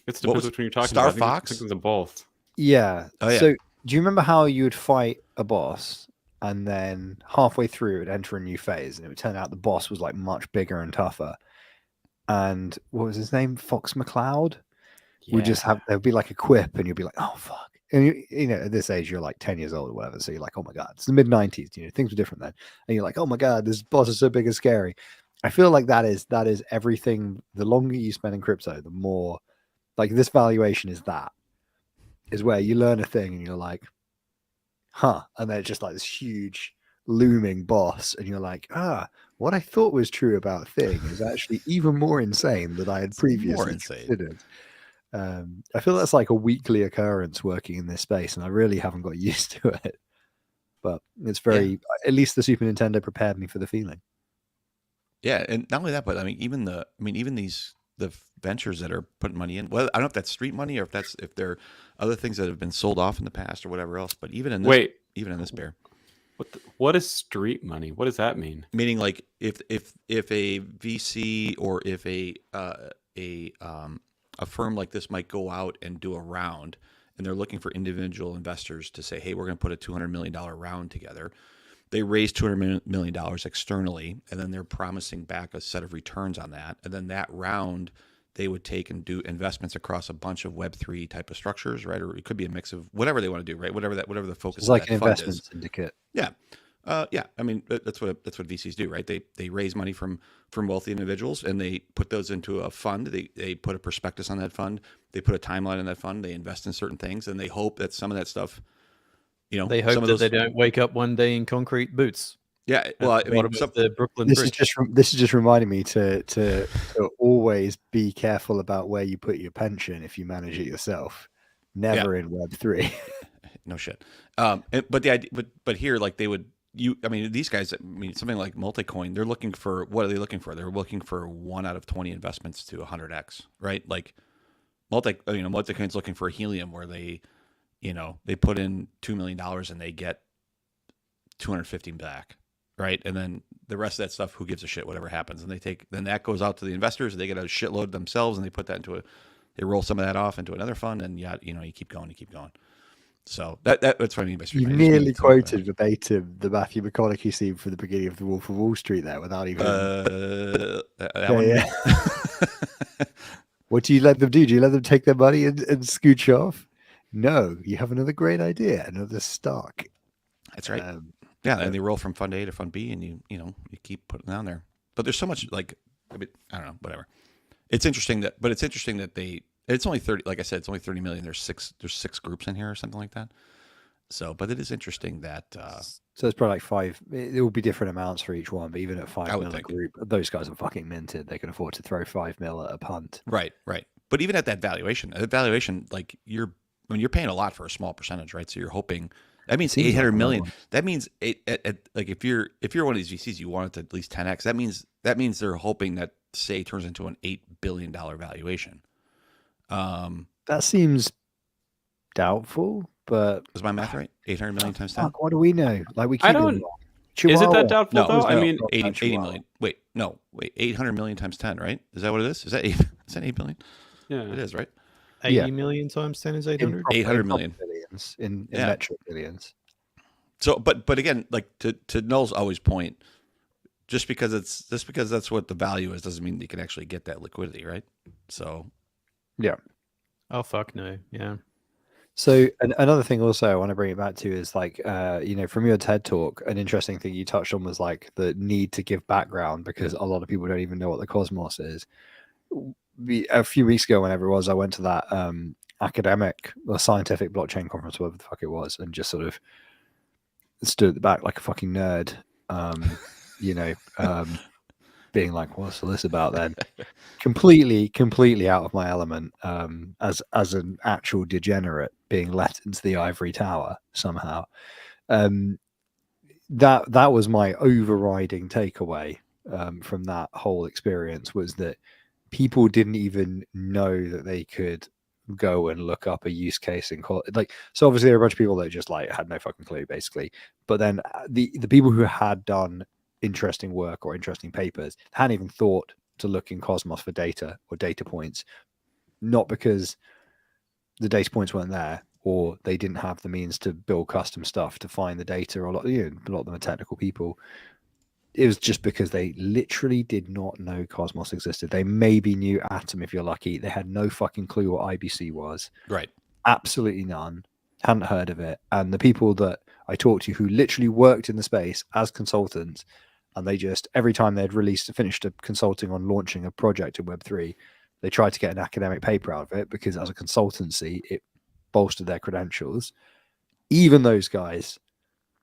it's depends which one you're talking Star about. Fox? I think it's both. Yeah. Oh, yeah. So do you remember how you would fight a boss and then halfway through it would enter a new phase and it would turn out the boss was like much bigger and tougher? And what was his name? Fox McCloud? Yeah. Would just have, there'd be like a quip and you'd be like, oh, fuck. And you know, at this age, you're like 10 years old or whatever. So you're like, oh my God, it's the mid 90s. You know, things were different then. And you're like, oh my God, this boss is so big and scary. I feel like that is everything. The longer you spend in crypto, the more like this valuation is where you learn a thing and you're like, huh. And then it's just like this huge looming boss. And you're like, what I thought was true about Thing is actually even more insane than I had previously considered. I feel that's like a weekly occurrence working in this space, and I really haven't got used to it. But it's very, at least the Super Nintendo prepared me for the feeling. Yeah, and not only that, but I mean, even the ventures that are putting money in. Well, I don't know if that's street money or if they're other things that have been sold off in the past or whatever else. But even in this bear, what is street money? What does that mean? Meaning, like if a VC or if a firm like this might go out and do a round and they're looking for individual investors to say, hey, we're going to put a $200 million round together. They raise $200 million externally, and then they're promising back a set of returns on that. And then that round, they would take and do investments across a bunch of Web3 type of structures, right? Or it could be a mix of whatever they want to do, right? Whatever the focus is. It's like an investment syndicate. Yeah. Yeah, I mean that's what VCs do, right? They raise money from wealthy individuals and they put those into a fund. They put a prospectus on that fund. They put a timeline on that fund. They invest in certain things, and they hope that some of that stuff, they hope that they don't wake up one day in concrete boots. Yeah, well, I mean, the Brooklyn Bridge. This is just reminding me to always be careful about where you put your pension if you manage it yourself. Never in Web3. No shit. But here, like they would. These guys, something like Multicoin, they're looking for, what are they looking for? They're looking for 1 out of 20 investments to 100x, right? Like Multicoin's looking for a helium where they put in $2 million and they get 250 back, right? And then the rest of that stuff, who gives a shit, whatever happens. And then that goes out to the investors, they get a shitload themselves and they put that they roll some of that off into another fund, and you keep going. So that's what I mean by street. You nearly quoted verbatim the Matthew McConaughey scene from the beginning of The Wolf of Wall Street there without even. That one. What do you let them do? Do you let them take their money and scooch off? No, you have another great idea, another stock. That's right. And they roll from fund A to fund B, and you keep putting it down there. But there's so much I don't know, whatever. It's interesting that it's only 30. Like I said, it's only 30 million. There's six groups in here or something like that. So, but it is interesting that. So it's probably like 5. It will be different amounts for each one, but even at 5 mil a group, those guys are fucking minted. They can afford to throw 5 mil at a punt. Right. But even at that valuation, like you're paying a lot for a small percentage, right? So you're hoping that means 800 million. That means like if you're one of these VCs, you want it to at least 10x. That means they're hoping that say turns into an $8 billion valuation. That seems doubtful. But is my math right? 800 million times 10. What do we know? Like we keep. I don't. Is it that doubtful though? I mean, 80 million. Wait, 800 million times 10, right? Is that what it is? Is that 8 billion? Yeah, it is, right? 80 million times 10 is 800. 800 million billions in metric billions. So, but again, like to Noel's always point, just because that's what the value is doesn't mean you can actually get that liquidity, right? So, yeah. Oh fuck no, yeah. So another thing also I want to bring it back to is like, from your TED talk, an interesting thing you touched on was like the need to give background because a lot of people don't even know what the cosmos is. A few weeks ago, whenever it was, I went to that academic or scientific blockchain conference, whatever the fuck it was, and just sort of stood at the back like a fucking nerd, being like, what's this about then? completely out of my element, as an actual degenerate being let into the ivory tower somehow. That was my overriding takeaway from that whole experience, was that people didn't even know that they could go and look up a use case in so obviously there are a bunch of people that just like had no fucking clue basically, but then the people who had done interesting work or interesting papers hadn't even thought to look in Cosmos for data or data points, not because the data points weren't there or they didn't have the means to build custom stuff to find the data, or a lot of them are technical people. It was just because they literally did not know Cosmos existed. They maybe knew Atom if you're lucky. They had no fucking clue what IBC was. Right. Absolutely none. Hadn't heard of it. And the people that I talked to who literally worked in the space as consultants, and they just, every time they'd finished a consulting on launching a project in Web3, they tried to get an academic paper out of it because as a consultancy, it bolstered their credentials. Even those guys,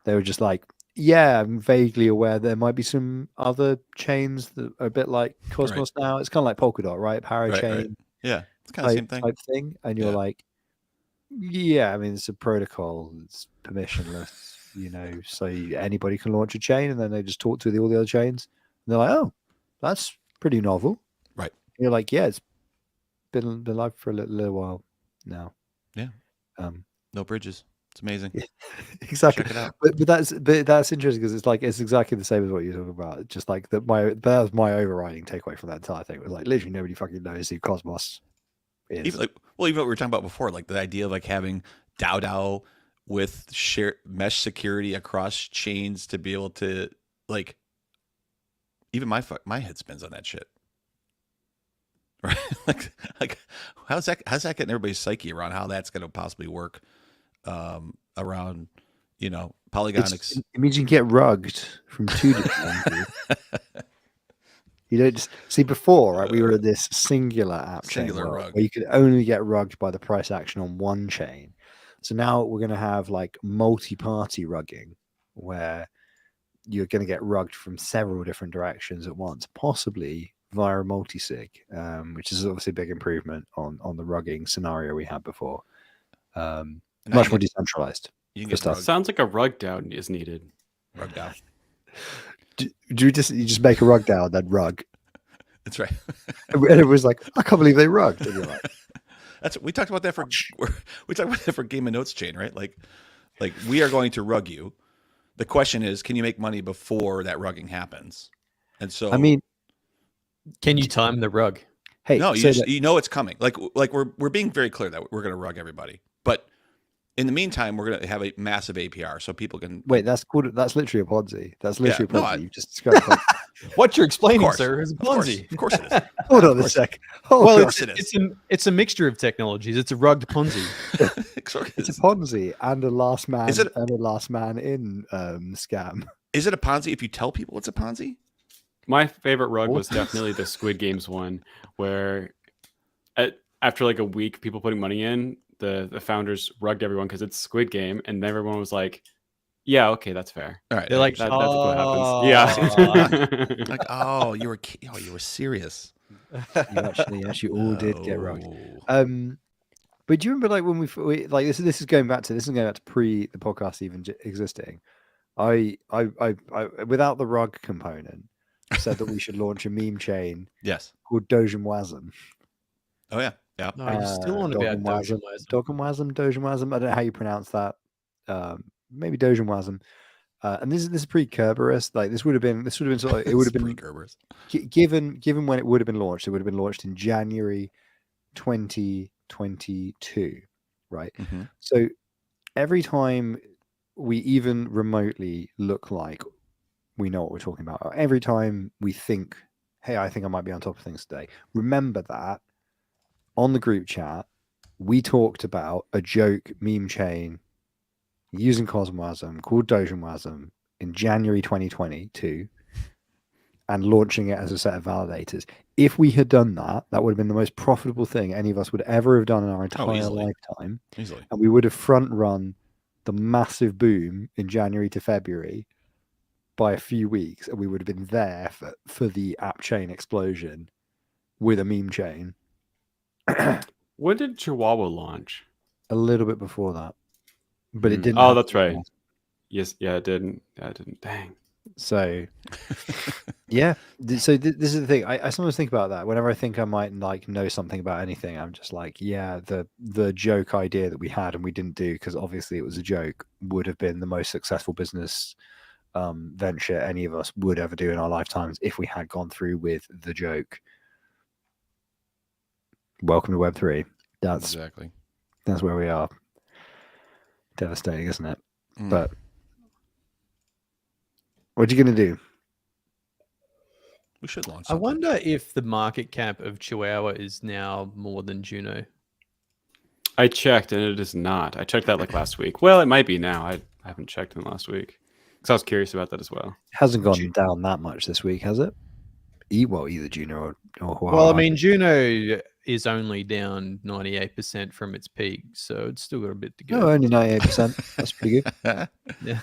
they were just like, yeah, I'm vaguely aware there might be some other chains that are a bit like Cosmos now. It's kind of like Polkadot, right? Parachain. Right. Yeah, it's kind of the same thing. Type thing. And you're like, yeah, I mean, it's a protocol. It's permissionless, so anybody can launch a chain, and then they just talk to all the other chains. And they're like, oh, that's pretty novel. Right. And you're like, yeah, it's been live for a little while now. Yeah. No bridges. It's amazing. Yeah, exactly. Check it out. But that's interesting because it's exactly the same as what you're talking about. Just like that was my overriding takeaway from that entire thing. It was like literally nobody fucking knows who Cosmos is. Even what we were talking about before, like the idea of like having DAO with shared mesh security across chains to be able to like, even my head spins on that shit. Right? like how's that getting everybody's psyche around how that's going to possibly work? Around, Polygonics. It means you can get rugged from two different angles. You don't just see before, right? We were in this singular app chain rug where you could only get rugged by the price action on one chain. So now we're going to have like multi-party rugging, where you're going to get rugged from several different directions at once, possibly via a multi-sig, which is obviously a big improvement on the rugging scenario we had before. Much more decentralized. You can get sounds like a rug down is needed. Rug down. Do you just make a rug down, then rug? That's right. And it was like, I can't believe they rugged. And you're like, we talked about that for Game of Notes chain, right? Like we are going to rug you. The question is, can you make money before that rugging happens? And so, I mean, can you time the rug? Hey, no, you know it's coming. Like we're being very clear that we're going to rug everybody, but in the meantime, we're going to have a massive APR so people can wait. That's literally a Ponzi. That's literally a Ponzi. No, You've just described. What you're explaining, course. sir, is a Of course, Ponzi. of course it is. Hold Of on a course. sec. Hold Well, on. it's a mixture of technologies. It's a rugged Ponzi. It's a Ponzi and a last man Is it- and a last man in scam. Is it a Ponzi if you tell people it's a Ponzi? My favorite rug was definitely the Squid Games one, where after like a week, people putting money in, the founders rugged everyone because it's Squid Game, and everyone was like, "Yeah, okay, that's fair." All right. They're like, That's what happens. Yeah. like, oh, you were serious. You actually all did get rugged. Oh. But do you remember like when we like this is going back to pre the podcast even existing. I without the rug component said that we should launch a meme chain Yes. called Dojamwazm. Oh yeah. Yeah. No, you're still on about Dojamwazm. Dojamwazm. Dojamwazm. I don't know how you pronounce that. Maybe Dojamwazm. And this is pre-Kerberos. Like this would have been sort of it would have been Kerberos. given when it would have been launched. It would have been launched in January 2022, right? Mm-hmm. So every time we even remotely look like we know what we're talking about, or every time we think, hey, I think I might be on top of things today, remember that on the group chat, we talked about a joke meme chain using Cosmwasm called Dojamwasm in January 2022 and launching it as a set of validators. If we had done that, that would have been the most profitable thing any of us would ever have done in our entire lifetime. Easily. And we would have front run the massive boom in January to February by a few weeks, and we would have been there for the app chain explosion with a meme chain. When did Chihuahua launch? A little bit before that, but it didn't. Oh, that's right. Yes, yeah, it didn't. Yeah, it didn't. Dang. So, yeah. So this is the thing. I sometimes think about that. Whenever I think I might like know something about anything, I'm just like, yeah, the joke idea that we had and we didn't do because obviously it was a joke would have been the most successful business venture any of us would ever do in our lifetimes if we had gone through with the joke. Welcome to Web3. That's where we are. Devastating, isn't it? But what are you going to do? We should launch I something. wonder if the market cap of Chihuahua is now more than Juno. I checked, and it is not. I checked that like last week. Well, it might be now. I haven't checked in the last week because I was curious about that as well. It hasn't gone down that much this week, has it? Either Juno or Huawei. Well, I mean, Juno is only down 98% from its peak, so it's still got a bit to go. Oh, only 98%. That's pretty good. Yeah.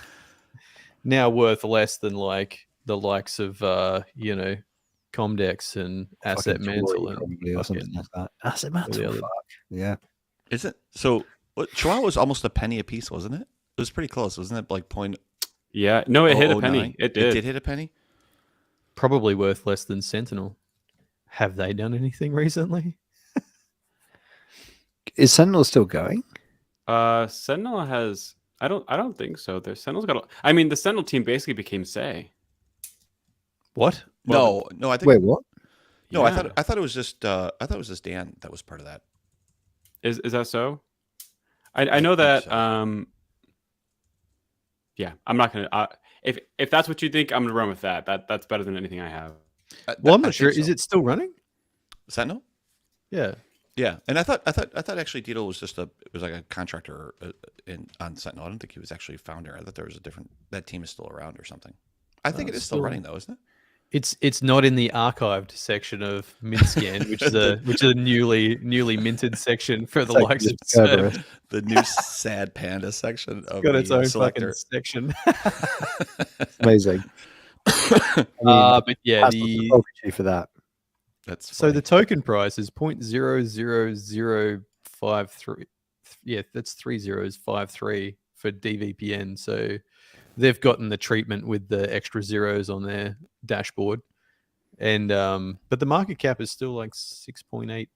Now worth less than like the likes of Comdex and Asset Mantle and probably or something like that. Asset Mantle. Fuck. Yeah. Is it so? Chihuahua was almost a penny a piece, wasn't it? It was pretty close, wasn't it? Like point. Yeah. No, it hit a penny. It did. It did hit a penny. Probably worth less than Sentinel. Have they done anything recently? Is Sentinel still going? Sentinel has. I don't think so. The Sentinel's got. The Sentinel team basically became Say. What? No. I think. Wait, what? No, Yeah. I thought it was just. I thought it was just Dan that was part of that. Is that so? I know that. So. Yeah, I'm not gonna. If that's what you think, I'm gonna run with that. That's better than anything I have. Well, I'm not sure. Is it still running? Sentinel? Yeah. Yeah, and I thought actually Dito was just like a contractor on Sentinel. I don't think he was actually a founder. I thought there was that team is still around or something. I think it is still running though, isn't it? It's not in the archived section of MintScan, which is a newly minted section for the likes of Cerberus. The new sad panda section of got its the own selector fucking section. Amazing. But yeah, for that. That's so the token price is 0.00053. Yeah, that's 3 zeros 53 for DVPN. So they've gotten the treatment with the extra zeros on their dashboard, and but the market cap is still like $6.8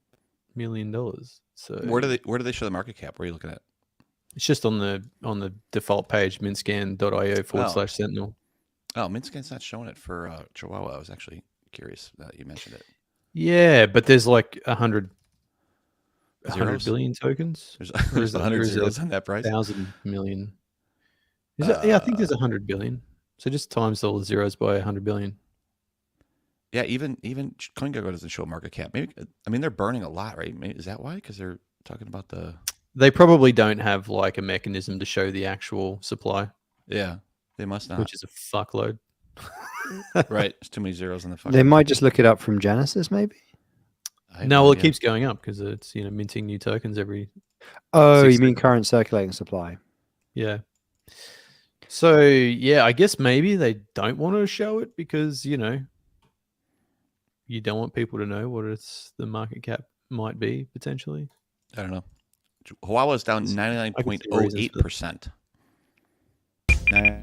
million. So where do they show the market cap? Where are you looking at? It's just on the default page, mintscan.io/Sentinel. Oh, MintScan's not showing it for Chihuahua. I was actually curious that you mentioned it. Yeah, but there's like 100 billion tokens. There's 100 zeros on that price. 1,000 million. Yeah, I think there's 100 billion. So just times all the zeros by 100 billion. Yeah, even CoinGecko doesn't show market cap. Maybe they're burning a lot, right? Maybe, is that why? Because they're talking about the. They probably don't have like a mechanism to show the actual supply. Yeah, they must not. Which is a fuckload. Right, there's too many zeros in the fucking. They might just look it up from Genesis, maybe. No, well, it keeps going up because it's minting new tokens every. Oh, 6 you mean seconds. current circulating supply? Yeah. So yeah, I guess maybe they don't want to show it because you don't want people to know what the market cap might be potentially. I don't know. Huawei's down I can see reasons for that. 99.08%.